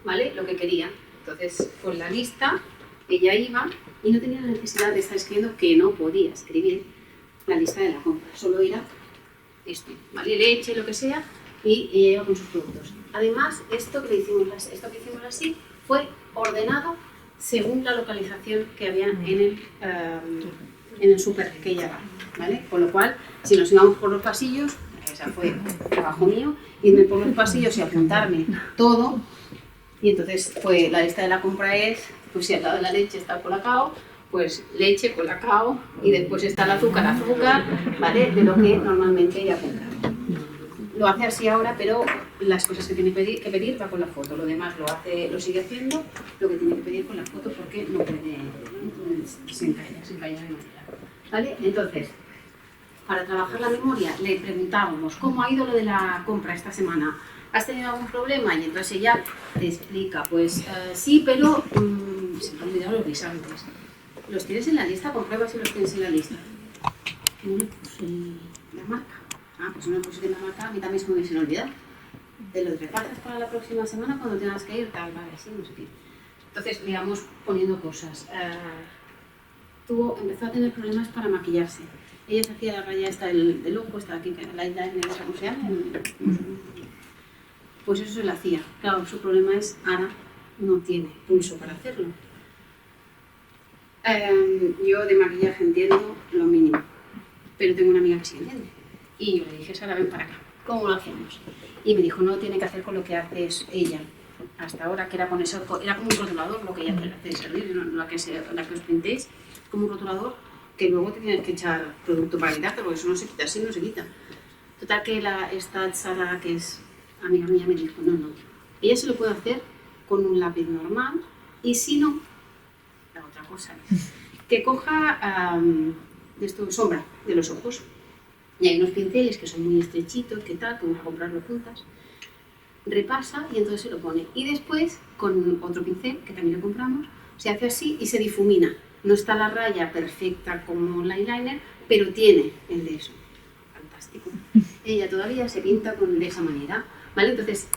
¿vale? Lo que quería. Entonces, con la lista, ella iba y no tenía la necesidad de estar escribiendo, que no podía escribir la lista de la compra, solo era esto, ¿vale? Leche, lo que sea, y ella iba con sus productos. Además, esto que hicimos así fue ordenado según la localización que había en el súper que ella va, ¿vale? Con lo cual, si nos íbamos por los pasillos, ese fue trabajo mío, irme por los pasillos y apuntarme todo. Y entonces, pues la lista de la compra es, pues si al lado de la leche está el colacao, pues leche, colacao, y después está el azúcar, ¿vale? De lo que normalmente ella compra. Lo hace así ahora, pero las cosas que tiene que pedir va con la foto. Lo demás lo sigue haciendo, lo que tiene que pedir con la foto porque no puede, se encalla de manera. ¿Vale? Entonces, para trabajar la memoria, le preguntábamos cómo ha ido lo de la compra esta semana. ¿Has tenido algún problema? Y entonces ella te explica, pues sí, pero se me han olvidado los guisantes. ¿Los tienes en la lista? Comprueba si los tienes en la lista. No le puse la marca. Ah, pues no le puse la marca, a mí también se me hubiesen olvidado. Te lo repasas para la próxima semana cuando tengas que ir, tal, vale, sí, no sé qué. Entonces le íbamos poniendo cosas. Empezó a tener problemas para maquillarse. Ella se hacía la raya esta del ojo, esta aquí, la eyeliner, ¿cómo se llama? Pues eso se lo hacía. Claro, su problema es, ahora no tiene pulso para hacerlo. Yo de maquillaje entiendo lo mínimo, pero tengo una amiga que sí entiende. Y yo le dije, Sara, ven para acá, ¿cómo lo hacemos? Y me dijo, no, tiene que hacer con lo que hace ella. Hasta ahora, que era con eso, era como un rotulador lo que ella hace de servir, la que os pintéis, como un rotulador que luego te tienes que echar producto para quitarte, porque eso no se quita, así no se quita. Total que esta Sara, que es amiga mía, me dijo, no, ella se lo puede hacer con un lápiz normal y si no, la otra cosa es que coja sombra de los ojos. Y hay unos pinceles que son muy estrechitos, que tal, que vamos a comprarlo juntas. Repasa y entonces se lo pone. Y después, con otro pincel, que también lo compramos, se hace así y se difumina. No está la raya perfecta como el eyeliner, pero tiene el de eso. Fantástico. Ella todavía se pinta de esa manera, ¿vale? Entonces,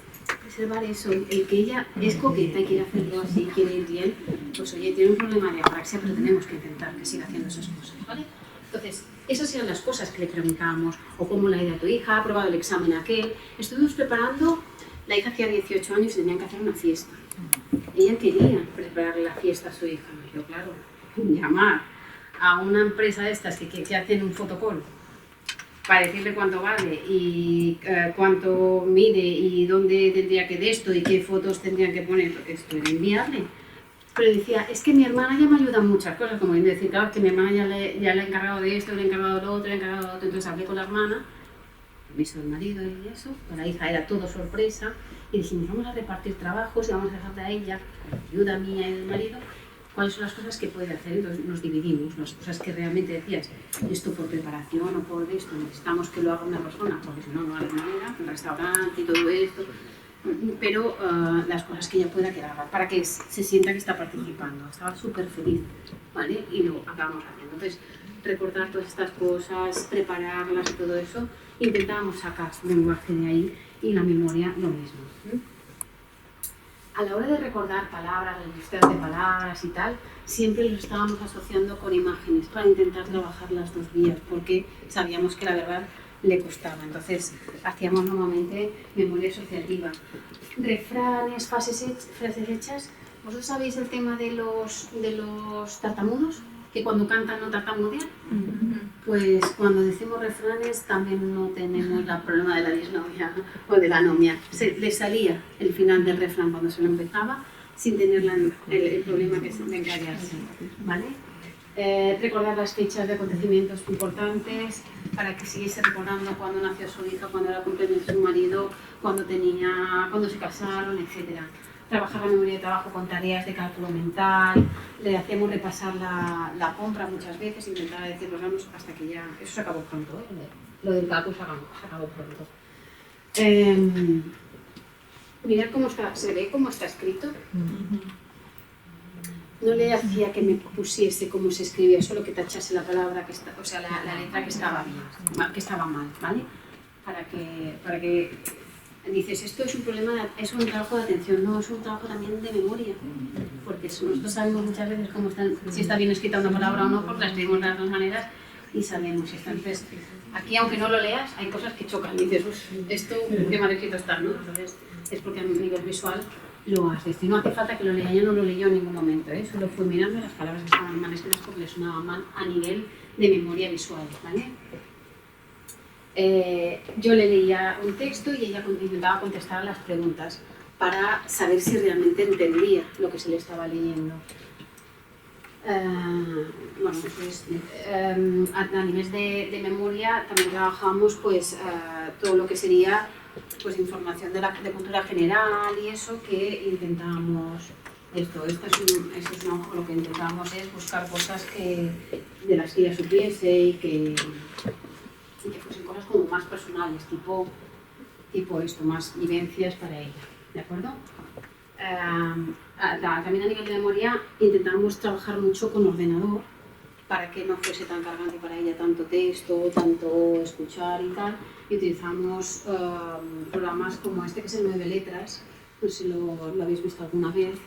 preservar eso, el que ella es coqueta y quiere hacerlo así, quiere ir bien, pues oye, tiene un problema de apraxia, pero tenemos que intentar que siga haciendo esas cosas, ¿vale? Entonces, esas eran las cosas que le preguntábamos, o cómo le ha ido a tu hija, ha aprobado el examen aquel. Estuvimos preparando, la hija hacía 18 años y tenían que hacer una fiesta. Ella quería prepararle la fiesta a su hija. Me dijo, claro, llamar a una empresa de estas que hacen un fotocall para decirle cuánto vale y cuánto mide y dónde tendría que de esto y qué fotos tendrían que poner, porque esto era inviable. Pero decía, es que mi hermana ya me ayuda en muchas cosas, como decir, claro, que mi hermana ya le ha encargado de esto, le ha encargado de lo otro, le ha encargado de lo otro. Entonces hablé con la hermana, permiso del marido y eso, con la hija era todo sorpresa, y dijimos, vamos a repartir trabajos y vamos a dejarle a ella, con la ayuda mía y del marido, cuáles son las cosas que puede hacer. Entonces nos dividimos, las cosas que realmente decías, esto por preparación o por esto, necesitamos que lo haga una persona, porque si no, no hay manera, un restaurante y todo esto. Pero las cosas que ella pueda que haga, para que se sienta que está participando. Estaba súper feliz, ¿vale? Y lo acabamos haciendo. Entonces, recordar todas estas cosas, prepararlas y todo eso, intentábamos sacar su lenguaje de ahí y la memoria lo mismo. A la hora de recordar palabras, registros de palabras y tal, siempre los estábamos asociando con imágenes para intentar trabajar las dos vías, porque sabíamos que la verdad le costaba. Entonces hacíamos normalmente memoria asociativa. Refranes, frases hechas. ¿Vosotros sabéis el tema de los tartamudos? Que cuando cantan no tartamudean. Pues cuando decimos refranes también no tenemos el problema de la disnomia o de la anomia. Le salía el final del refrán cuando se lo empezaba sin tener el problema que es de encallarse, ¿vale? recordar las fechas de acontecimientos importantes para que siguiese recordando cuándo nació su hija, cuándo era el cumpleaños de su marido, cuándo se casaron, etc. Trabajar la memoria de trabajo con tareas de cálculo mental, le hacíamos repasar la compra muchas veces, intentaba decir los ramos hasta que ya... Eso se acabó pronto, ¿eh? Lo del cálculo se acabó pronto. Mirad cómo está, ¿se ve cómo está escrito? No le hacía que me pusiese cómo se escribía, solo que tachase la palabra, o sea, la letra que estaba bien, que estaba mal, ¿vale? Para que dices, esto es un problema, es un trabajo de atención, no, es un trabajo también de memoria, porque nosotros sabemos muchas veces si está bien escrita una palabra o no, porque la escribimos de las dos maneras y sabemos esto. Entonces, aquí aunque no lo leas, hay cosas que chocan, y dices, esto qué mal escrito está, ¿no? Entonces, es porque a nivel visual lo has visto. Y no hace falta que lo lea, yo no lo leyó en ningún momento, ¿eh? Solo fui mirando las palabras que estaban mal escritas porque le sonaban mal a nivel de memoria visual, ¿vale? Yo le leía un texto y ella intentaba contestar a las preguntas para saber si realmente entendía lo que se le estaba leyendo. Bueno, pues, a nivel de memoria también trabajamos pues, todo lo que sería pues, información de cultura general y eso que intentamos. Esto es lo que intentamos es buscar cosas de las que ella supiese y que fuesen cosas como más personales, tipo esto, más vivencias para ella, ¿de acuerdo? También a nivel de memoria intentamos trabajar mucho con ordenador para que no fuese tan cargante para ella tanto texto, tanto escuchar y tal, y utilizamos programas como este que es el 9 letras, no sé si lo habéis visto alguna vez.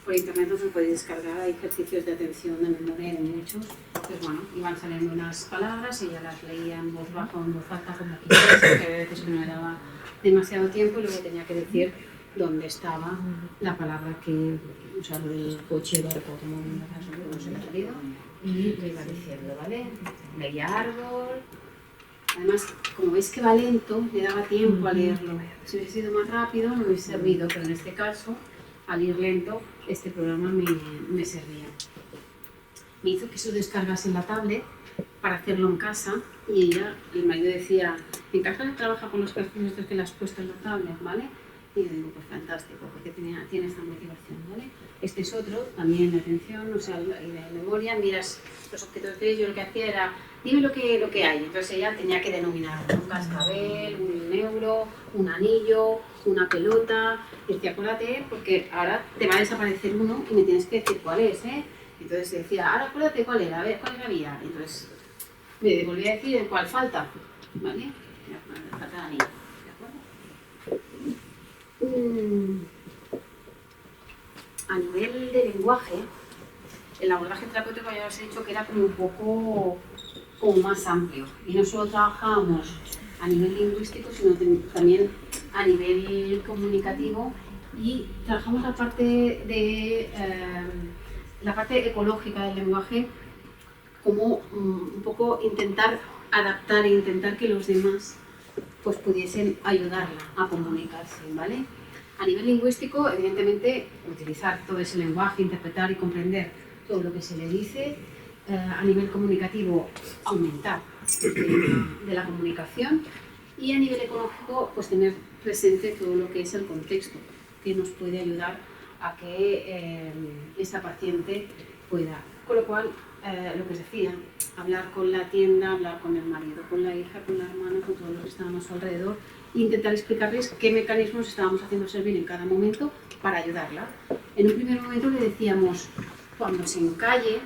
Por internet os lo podéis descargar, hay ejercicios de atención, de memoria, de muchos. Pues bueno, iban saliendo unas palabras, ella las leía en voz baja o en voz alta como quisiese, que a veces no me daba demasiado tiempo y luego tenía que decir dónde estaba la palabra o sea, lo del coche, del automóvil, no se me ha salido, y lo iba diciendo, ¿vale? Leía árbol. Además, como veis que va lento, le daba tiempo a leerlo. Si hubiese sido más rápido, no hubiese servido, pero en este caso, al ir lento, este programa me servía. Me hizo que se lo descargase en la tablet para hacerlo en casa y el marido decía, ¿en casa no trabaja con los ejercicios que le has puesto en la tablet, ¿vale? Y yo digo, pues fantástico, porque tiene esta motivación, ¿vale? Este es otro, también de atención, o sea, y de memoria, miras los objetos de ellos, yo lo que hacía era, dime lo que hay. Entonces ella tenía que denominar un cascabel, un euro, un anillo, una pelota, y decía, acuérdate, porque ahora te va a desaparecer uno y me tienes que decir cuál es, ¿eh? Entonces decía, ahora acuérdate cuál era, a ver, cuál había. Entonces me volvía a decir en cuál falta, ¿vale? Falta el anillo. A nivel de lenguaje, el abordaje terapéutico ya os he dicho que era como un poco más amplio y no solo trabajábamos a nivel lingüístico sino también a nivel comunicativo y trabajamos la parte ecológica del lenguaje como un poco intentar adaptar e intentar que los demás pues pudiesen ayudarla a comunicarse, ¿vale? A nivel lingüístico, evidentemente, utilizar todo ese lenguaje, interpretar y comprender todo lo que se le dice. A nivel comunicativo, aumentar de la comunicación. Y a nivel ecológico, pues tener presente todo lo que es el contexto, que nos puede ayudar a que esta paciente pueda. Con lo cual, lo que os decía, hablar con la tienda, hablar con el marido, con la hija, con la hermana, con todos los que estaban a su alrededor e intentar explicarles qué mecanismos estábamos haciendo servir en cada momento para ayudarla. En un primer momento le decíamos, cuando se encalle,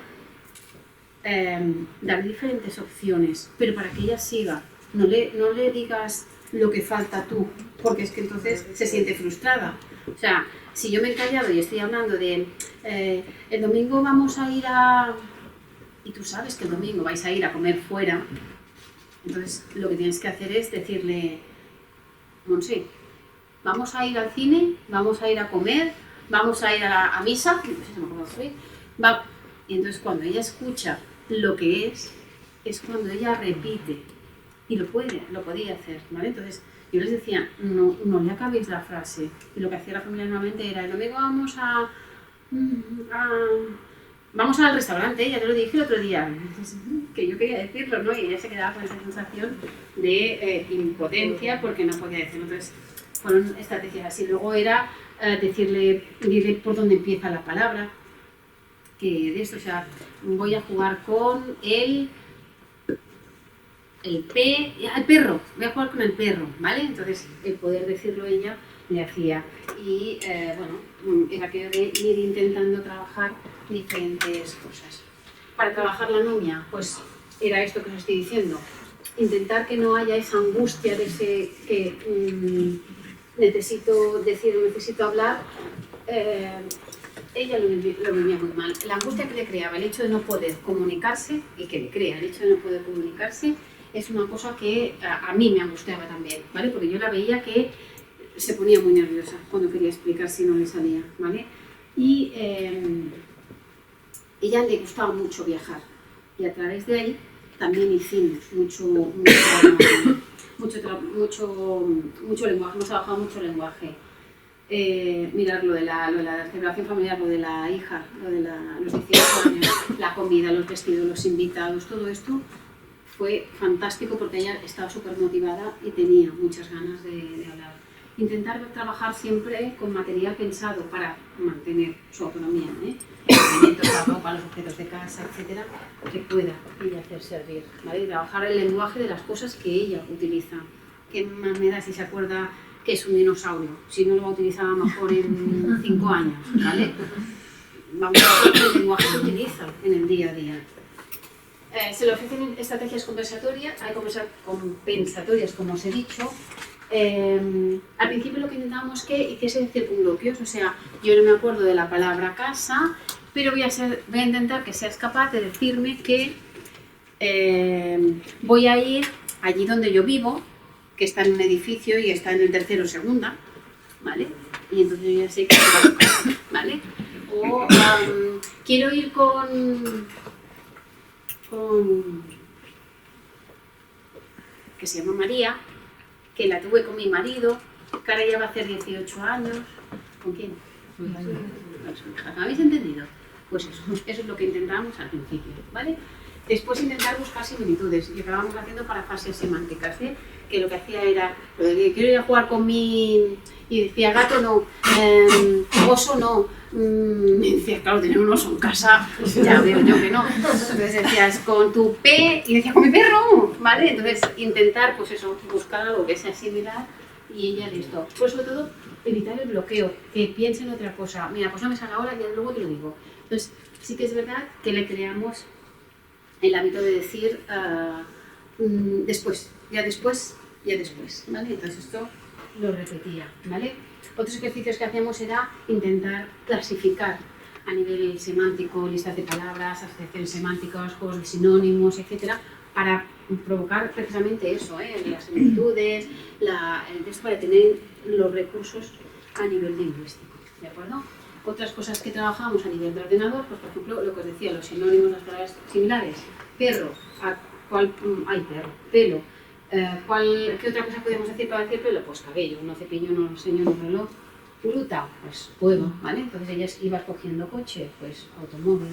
dar diferentes opciones, pero para que ella siga. No le digas lo que falta tú, porque es que entonces se siente frustrada. O sea, si yo me he encallado y estoy hablando de el domingo vamos a ir a... y tú sabes que el domingo vais a ir a comer fuera, entonces lo que tienes que hacer es decirle, Monse, vamos a ir al cine, vamos a ir a comer, vamos a ir a misa, no sé si me acuerdo hoy, y entonces cuando ella escucha lo que es cuando ella repite y lo podía hacer, ¿vale? Entonces yo les decía, no le acabéis la frase, y lo que hacía la familia normalmente era, el domingo vamos vamos al restaurante, ya te lo dije el otro día, que yo quería decirlo, ¿no? Y ella se quedaba con esa sensación de impotencia porque no podía decirlo. Entonces, fueron estrategias así. Luego era dile por dónde empieza la palabra, que de esto, o sea, voy a jugar con el perro, voy a jugar con el perro, ¿vale? Entonces, el poder decirlo ella le hacía. Y, bueno, era aquello de ir intentando trabajar diferentes cosas. Para trabajar la anomia, pues era esto que os estoy diciendo. Intentar que no haya esa angustia de ese que necesito decir o necesito hablar. Ella lo vivía muy mal. La angustia que le creaba el hecho de no poder comunicarse, y que le crea el hecho de no poder comunicarse, es una cosa que a mí me angustiaba también, ¿vale? Porque yo la veía que se ponía muy nerviosa cuando quería explicar si no le salía, ¿vale? Y ella le gustaba mucho viajar, y a través de ahí también hicimos mucho lenguaje, hemos trabajado mucho lenguaje. Mirar lo de la celebración familiar, lo de la hija, lo de los 18 años, la comida, los vestidos, los invitados, todo esto fue fantástico porque ella estaba súper motivada y tenía muchas ganas de hablar. Intentar trabajar siempre con material pensado para mantener su autonomía, los alimentos, la ropa, los objetos de casa, etcétera, que pueda ella hacer servir, ¿vale? Trabajar el lenguaje de las cosas que ella utiliza. ¿Qué más me da si se acuerda que es un dinosaurio? Si no lo va a utilizar a lo mejor en 5 años, ¿vale? Vamos a ver el lenguaje que utiliza en el día a día. Se le ofrecen estrategias compensatorias, como os he dicho. Al principio lo que intentábamos que hiciese circunloquios, o sea, yo no me acuerdo de la palabra casa, pero voy a intentar que seas capaz de decirme que voy a ir allí donde yo vivo, que está en un edificio y está en el tercero o segunda, ¿vale? Y entonces yo ya sé que ¿vale? O quiero ir que se llama María, que la tuve con mi marido, que ahora ya va a hacer 18 años. ¿Con quién? ¿Habéis entendido? Pues eso es lo que intentábamos al principio, ¿vale? Después intentar buscar similitudes y acabamos haciendo parafases semánticas, que lo que hacía era, quiero ir a jugar con mi... y decía gato no, oso no, me decía, claro, tener un oso en casa, ya veo yo que no. Entonces decías, con tu P, y decía, con mi perro, ¿vale? Entonces intentar, pues eso, buscar algo que sea similar y ella de esto. Pues sobre todo, evitar el bloqueo, que piense en otra cosa. Mira, pues no me sale ahora, y luego te lo digo. Entonces, sí que es verdad que le creamos el hábito de decir después, ¿vale? Entonces esto lo repetía, ¿vale? Otros ejercicios que hacíamos era intentar clasificar a nivel semántico, listas de palabras, asociaciones semánticas, juegos de sinónimos, etcétera, para provocar precisamente eso, las similitudes, el texto, para tener los recursos a nivel lingüístico, ¿de acuerdo? Otras cosas que trabajamos a nivel de ordenador, pues por ejemplo, lo que os decía, los sinónimos, las palabras similares. Perro, perro, pelo. ¿Qué otra cosa podemos decir para decir pelo? Pues cabello, no cepillo, no señor, no reloj. Fruta, pues puedo, ¿vale? Entonces ella iba escogiendo coche, pues automóvil.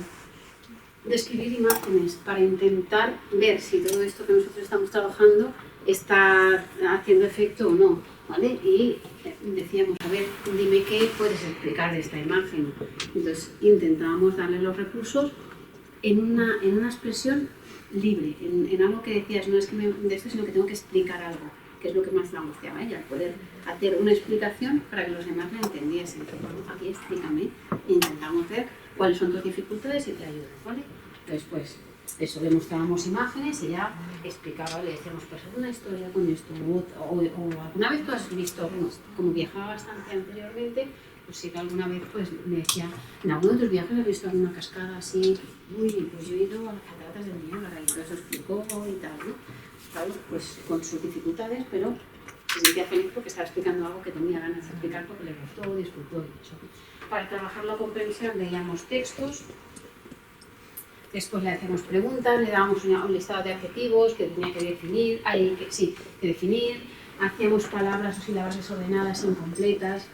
Describir imágenes para intentar ver si todo esto que nosotros estamos trabajando está haciendo efecto o no, ¿vale? Y decíamos, a ver, dime qué puedes explicar de esta imagen. Entonces intentábamos darle los recursos en una expresión libre, en algo que decías, no es que de esto, sino que tengo que explicar algo, que es lo que más le angustiaba a ella, poder hacer una explicación para que los demás la entendiesen. Bueno, aquí explícame, e intentamos ver cuáles son tus dificultades y te ayudo, ¿vale? Entonces, pues, eso, le mostrábamos imágenes y ella explicaba, le decíamos, pues, una historia con esto, o alguna vez tú has visto, como viajaba bastante anteriormente, pues sí que alguna vez pues, me decía, en alguno de tus viajes has visto alguna cascada así, uy, pues yo he ido a las cataratas del Niágara, y todo eso explicó y tal, ¿no? Claro, pues con sus dificultades, pero se sentía feliz porque estaba explicando algo que tenía ganas de explicar porque le gustó, disfrutó y eso. Para trabajar la comprensión leíamos textos, después le hacíamos preguntas, le dábamos un listado de adjetivos que tenía que definir, hacíamos palabras o sílabas desordenadas, incompletas,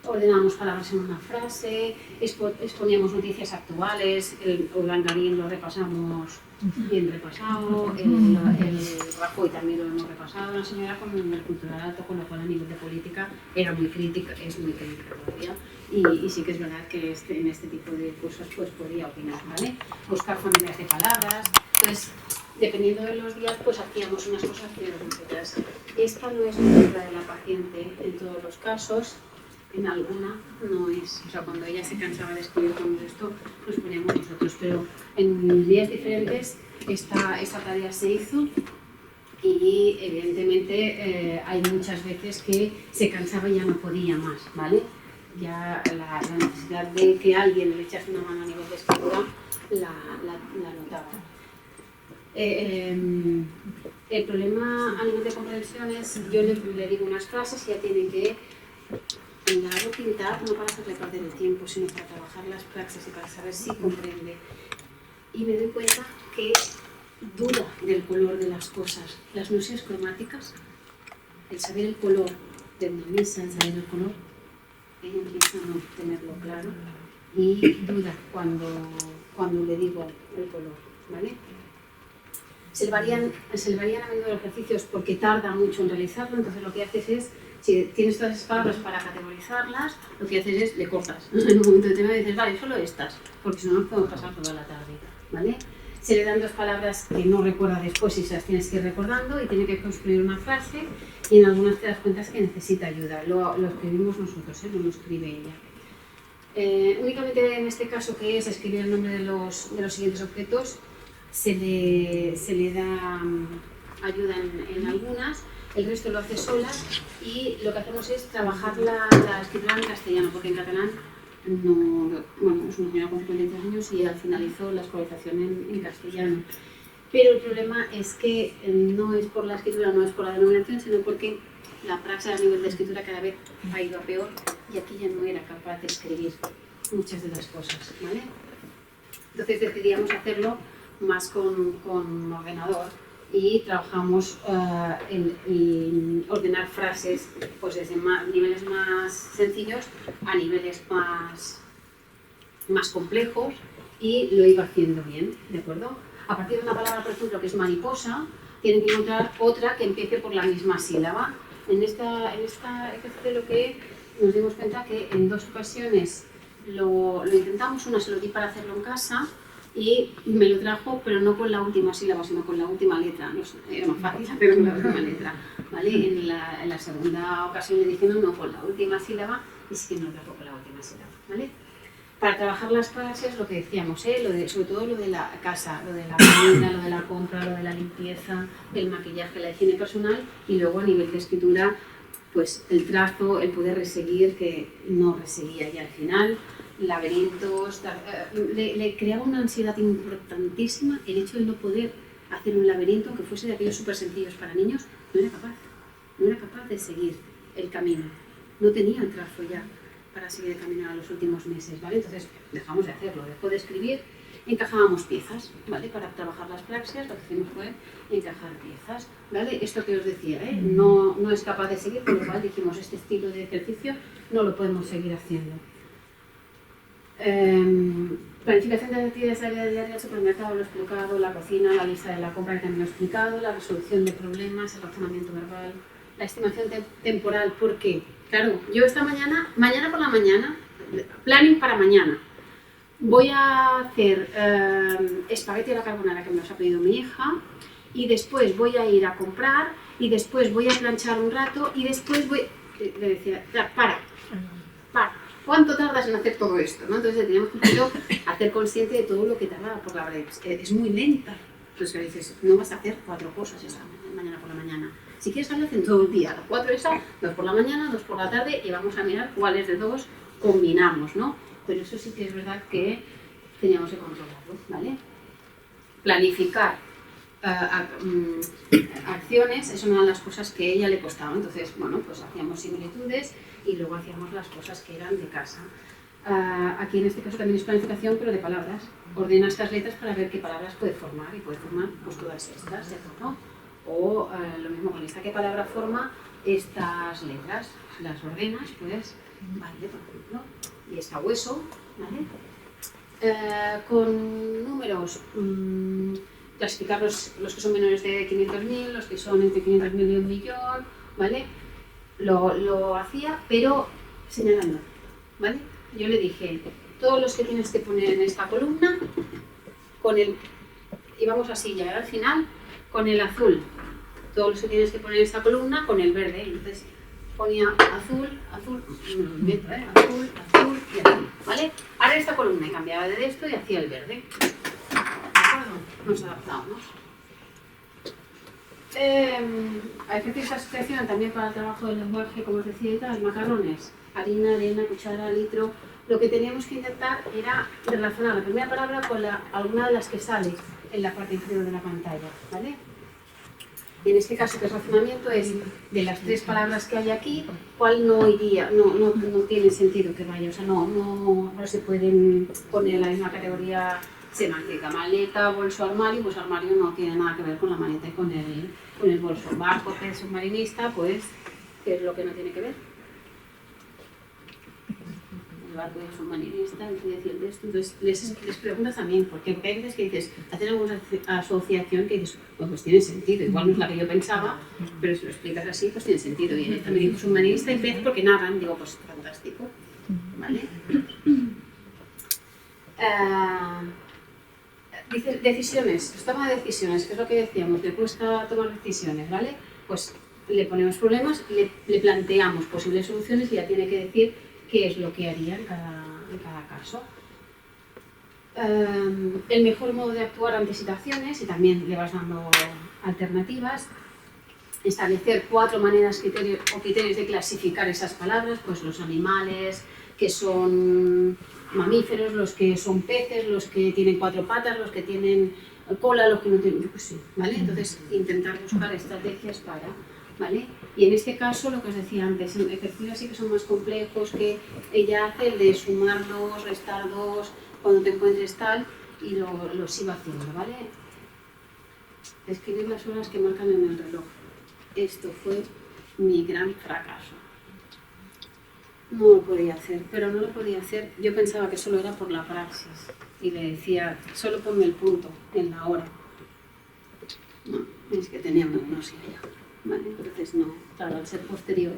ordenábamos palabras en una frase, exponíamos noticias actuales, el Urdangarín lo repasamos bien repasado, el Rajoy también lo hemos repasado, la señora con el cultural alto, con lo cual a nivel de política era muy crítica, es muy crítica todavía, y sí que es verdad que en este tipo de cursos pues podía opinar, ¿vale? Buscar familias de palabras, pues dependiendo de los días pues hacíamos unas cosas y otras. Esta no es una regla de la paciente en todos los casos. En alguna no es, o sea, cuando ella se cansaba de escribir con esto, nos poníamos nosotros, pero en días diferentes esta tarea se hizo y evidentemente hay muchas veces que se cansaba y ya no podía más, ¿vale? Ya la necesidad de que alguien le echase una mano a nivel de escritura la notaba. El problema a nivel de comprensión es, yo le digo unas frases y ya tienen que la hago pintar no para hacerle perder el tiempo, sino para trabajar las praxis y para saber si comprende. Y me doy cuenta que duda del color de las cosas. Las nociones cromáticas, el saber el color de una mesa, el saber el color, ella empieza a no tenerlo claro y duda cuando le digo el color, ¿vale? Se le varían a menudo los ejercicios porque tarda mucho en realizarlo, entonces lo que haces es, si tienes todas esas palabras para categorizarlas, lo que haces es le cortas. En un momento determinado dices, vale, solo estas, porque si no nos podemos pasar toda la tarde, ¿vale? Se le dan dos palabras que no recuerda después y se las tienes que ir recordando y tiene que construir una frase y en algunas te das cuenta que necesita ayuda. Lo escribimos nosotros, no lo escribe ella. Únicamente en este caso, que es escribir el nombre de los siguientes objetos, se le da ayuda en algunas, el resto lo hace sola y lo que hacemos es trabajar la escritura en castellano, porque en catalán es una señora con 53 años y al finalizó la escolarización en castellano. Pero el problema es que no es por la escritura, no es por la denominación, sino porque la praxis a nivel de escritura cada vez ha ido a peor y aquí ya no era capaz de escribir muchas de las cosas, ¿vale? Entonces decidíamos hacerlo más con ordenador y trabajamos en ordenar frases pues desde niveles más sencillos a niveles más complejos y lo iba haciendo bien, ¿de acuerdo? A partir de una palabra, por ejemplo, que es mariposa, tienen que encontrar otra que empiece por la misma sílaba. En esta ejercicio lo que nos dimos cuenta que en dos ocasiones lo intentamos, una se lo di para hacerlo en casa y me lo trajo, pero no con la última sílaba, sino con la última letra. No sé, era más fácil hacerlo con la última letra, ¿vale? En la segunda ocasión le dije no con la última sílaba y sí que me lo trajo con la última sílaba, ¿vale? Para trabajar las frases, lo que decíamos, sobre todo lo de la casa, lo de la comida, lo de la compra, lo de la limpieza, el maquillaje, la higiene personal y luego a nivel de escritura, pues el trazo, el poder reseguir, que no reseguía ya al final, laberintos, le creaba una ansiedad importantísima el hecho de no poder hacer un laberinto que fuese de aquellos súper sencillos para niños, no era capaz de seguir el camino, no tenía el trazo ya para seguir el camino a los últimos meses, ¿vale? Entonces dejamos de hacerlo, dejó de escribir, encajábamos piezas, ¿vale? Para trabajar las praxias lo que hicimos fue encajar piezas, ¿vale? Esto que os decía, no es capaz de seguir, por lo cual dijimos este estilo de ejercicio no lo podemos seguir haciendo. Planificación de actividades de la vida diaria, el supermercado, lo he explicado, la cocina, la lista de la compra que también lo he explicado, la resolución de problemas, el razonamiento verbal, la estimación temporal, ¿por qué? Claro, yo esta mañana por la mañana, planning para mañana, voy a hacer espagueti a la carbonara que me los ha pedido mi hija y después voy a ir a comprar y después voy a planchar un rato y después voy... Le decía, para. ¿Cuánto tardas en hacer todo esto? ¿No? Entonces teníamos que hacer consciente de todo lo que tardaba, porque la verdad es muy lenta. Entonces dices, no vas a hacer 4 cosas esta mañana por la mañana. Si quieres hacerlo en todo el día, las 4 esa, 2 por la mañana, 2 por la tarde y vamos a mirar cuáles de todos combinamos, ¿no? Pero eso sí que es verdad que teníamos que controlarlo, ¿vale? Planificar acciones, es una de las cosas que a ella le costaba. Entonces, bueno, pues hacíamos similitudes y luego hacíamos las cosas que eran de casa. Aquí en este caso también es planificación, pero de palabras. Ordena estas letras para ver qué palabras puede formar y puede formar pues todas estas, ¿de acuerdo? O lo mismo con esta, qué palabra forma estas letras, las ordenas, pues, vale, por ejemplo, y está hueso, ¿vale? Con números, clasificar los que son menores de 500.000, los que son entre 500.000 y 1.000.000, ¿vale? Lo hacía, pero señalando, ¿vale? Yo le dije, todos los que tienes que poner en esta columna, y vamos así, ya al final, con el azul, todos los que tienes que poner en esta columna, con el verde, entonces ponía azul, azul, no lo invento, azul, azul y azul, ¿vale? Ahora esta columna cambiaba de esto y hacía el verde. ¿De acuerdo? Nos adaptábamos. Ejercicios de asociación también para el trabajo del lenguaje, como os decía y tal, macarrones, harina, arena, cuchara, litro. Lo que teníamos que intentar era relacionar la primera palabra con alguna de las que sale en la parte inferior de la pantalla, ¿vale? Y en este caso, que el razonamiento es de las 3 palabras que hay aquí, ¿cuál no iría? No tiene sentido que vaya, o sea, no se pueden poner en la misma categoría semántica. Maleta, bolso, armario, pues armario no tiene nada que ver con la maleta y con el bolso. Barco, que es submarinista, pues, ¿qué es lo que no tiene que ver? El barco es submarinista, el de esto. Entonces, les preguntas también, porque hay veces que dices, hacen alguna asociación que dices, pues tiene sentido, igual no es la que yo pensaba, pero si lo explicas así, pues tiene sentido. Y también digo submarinista y pez porque nadan, digo, pues fantástico, ¿vale? Dice decisiones, toma de decisiones, que es lo que decíamos, le cuesta tomar decisiones, ¿vale? Pues le ponemos problemas, le planteamos posibles soluciones y ya tiene que decir qué es lo que haría en cada caso. El mejor modo de actuar ante situaciones, y también le vas dando alternativas. Establecer 4 maneras o criterios de clasificar esas palabras, pues los animales, que son mamíferos, los que son peces, los que tienen 4 patas, los que tienen cola, los que no tienen, yo qué sé, ¿vale? Entonces, intentar buscar estrategias para, ¿vale? Y en este caso, lo que os decía antes, ejercicios así que son más complejos, que ella hace el de sumar 2, restar 2, cuando te encuentres tal, y los iba haciendo, ¿vale? Escribir las horas que marcan en el reloj. Esto fue mi gran fracaso. No lo podía hacer, pero no lo podía hacer. Yo pensaba que solo era por la praxis y le decía, solo ponme el punto en la hora. No, es que tenía una agnosia ya, ¿vale? Entonces no, claro, al ser posterior,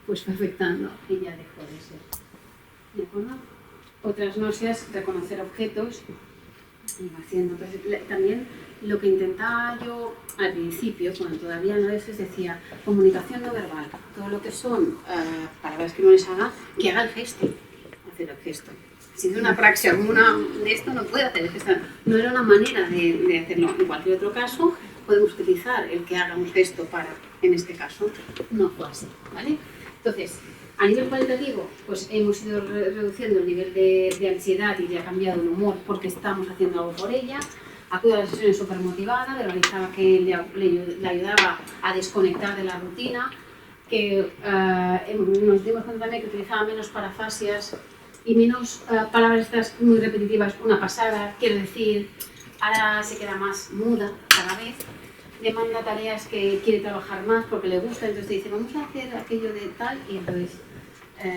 pues fue afectando y ya dejó de ser. ¿De acuerdo? Otras náuseas, reconocer objetos, iba haciendo. Entonces, también lo que intentaba yo al principio, cuando todavía no es decía, comunicación no verbal, todo lo que son palabras que no les haga, que haga el gesto, hacer el gesto. Si es una praxis alguna de esto, no puede hacer el gesto. No era una manera de hacerlo. En cualquier otro caso, podemos utilizar el que haga un gesto para, en este caso, no fue así, ¿vale? Entonces, a nivel cualitativo, pues hemos ido reduciendo el nivel de ansiedad y ya ha cambiado el humor porque estamos haciendo algo por ella. Acude a las sesiones súper motivada, verbalizaba que le ayudaba a desconectar de la rutina, que nos dimos cuenta también que utilizaba menos parafasias y menos palabras estas muy repetitivas, una pasada, quiero decir, ahora se queda más muda cada vez, demanda tareas que quiere trabajar más porque le gusta, entonces dice, vamos a hacer aquello de tal, y entonces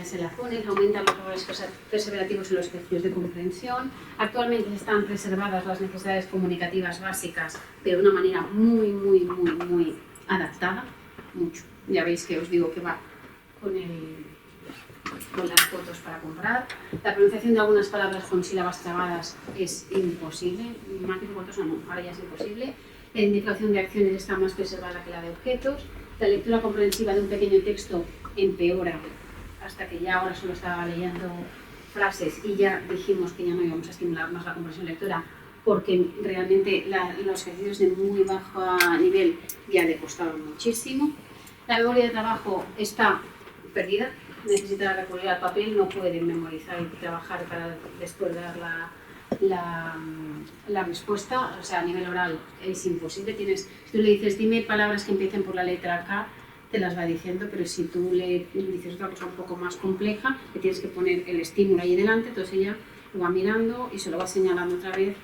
se la pone, aumentan los errores perseverativos en los ejercicios de comprensión. Actualmente están preservadas las necesidades comunicativas básicas, pero de una manera muy adaptada, mucho. Ya veis que os digo que va con las fotos para comprar. La pronunciación de algunas palabras con sílabas trabadas es imposible, más que fotos no, ahora ya es imposible. La identificación de acciones está más preservada que la de objetos. La lectura comprensiva de un pequeño texto empeora hasta que ya ahora solo estaba leyendo frases y ya dijimos que ya no íbamos a estimular más la comprensión lectora porque realmente los ejercicios de muy bajo nivel ya le costaban muchísimo. La memoria de trabajo está perdida, necesita recurrir al papel, no puede memorizar y trabajar para después dar la respuesta, o sea, a nivel oral es imposible. Si tú le dices, dime palabras que empiecen por la letra K, te las va diciendo, pero si tú le dices otra cosa un poco más compleja, que tienes que poner el estímulo ahí delante, entonces ella lo va mirando y se lo va señalando otra vez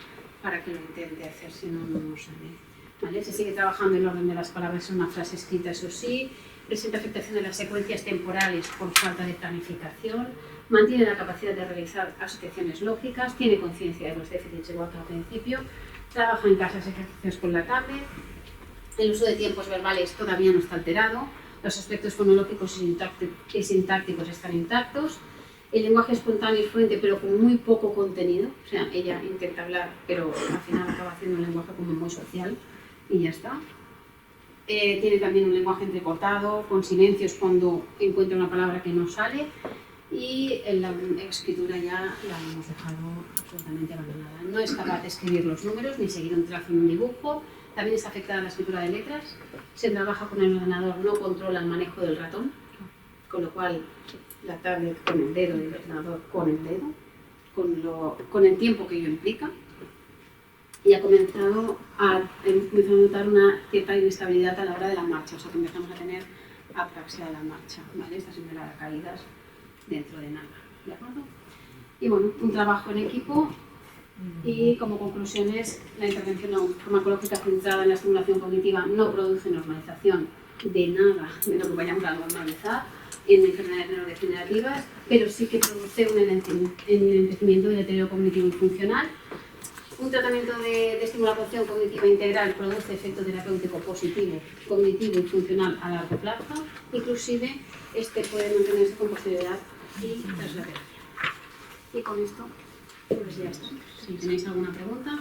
para que lo intente hacer, si no, no sale. ¿Vale? Se sigue trabajando el orden de las palabras en una frase escrita, eso sí, presenta afectación de las secuencias temporales por falta de planificación, mantiene la capacidad de realizar asociaciones lógicas, tiene conciencia de los déficits igual que al principio, trabaja en casas ejercicios con la tablet, el uso de tiempos verbales todavía no está alterado, los aspectos fonológicos y sintácticos están intactos, el lenguaje espontáneo y fluente pero con muy poco contenido, o sea, ella intenta hablar pero al final acaba haciendo un lenguaje como muy social y ya está. Tiene también un lenguaje entrecortado, con silencios cuando encuentra una palabra que no sale y en la escritura ya la hemos dejado absolutamente abandonada. No es capaz de escribir los números ni seguir un trazo en un dibujo, también está afectada la escritura de letras, se trabaja con el ordenador, no controla el manejo del ratón, con lo cual la tablet con el dedo y el ordenador con el dedo, con el tiempo que ello implica. Y hemos comenzado a notar una cierta inestabilidad a la hora de la marcha, o sea que empezamos a tener apraxia de la marcha, ¿vale? Estas son las caídas dentro de nada, ¿de acuerdo? Y bueno, un trabajo en equipo y como conclusiones, la intervención farmacológica centrada en la estimulación cognitiva no produce normalización de nada de lo que vayamos a normalizar en enfermedades neurodegenerativas, pero sí que produce un enlentecimiento del deterioro cognitivo y funcional. Un tratamiento de estimulación cognitiva integral produce efecto terapéutico positivo, cognitivo y funcional a largo plazo. Inclusive, este puede mantenerse con posterioridad y tras la terapia. Y con esto, pues ya está. Si tenéis alguna pregunta.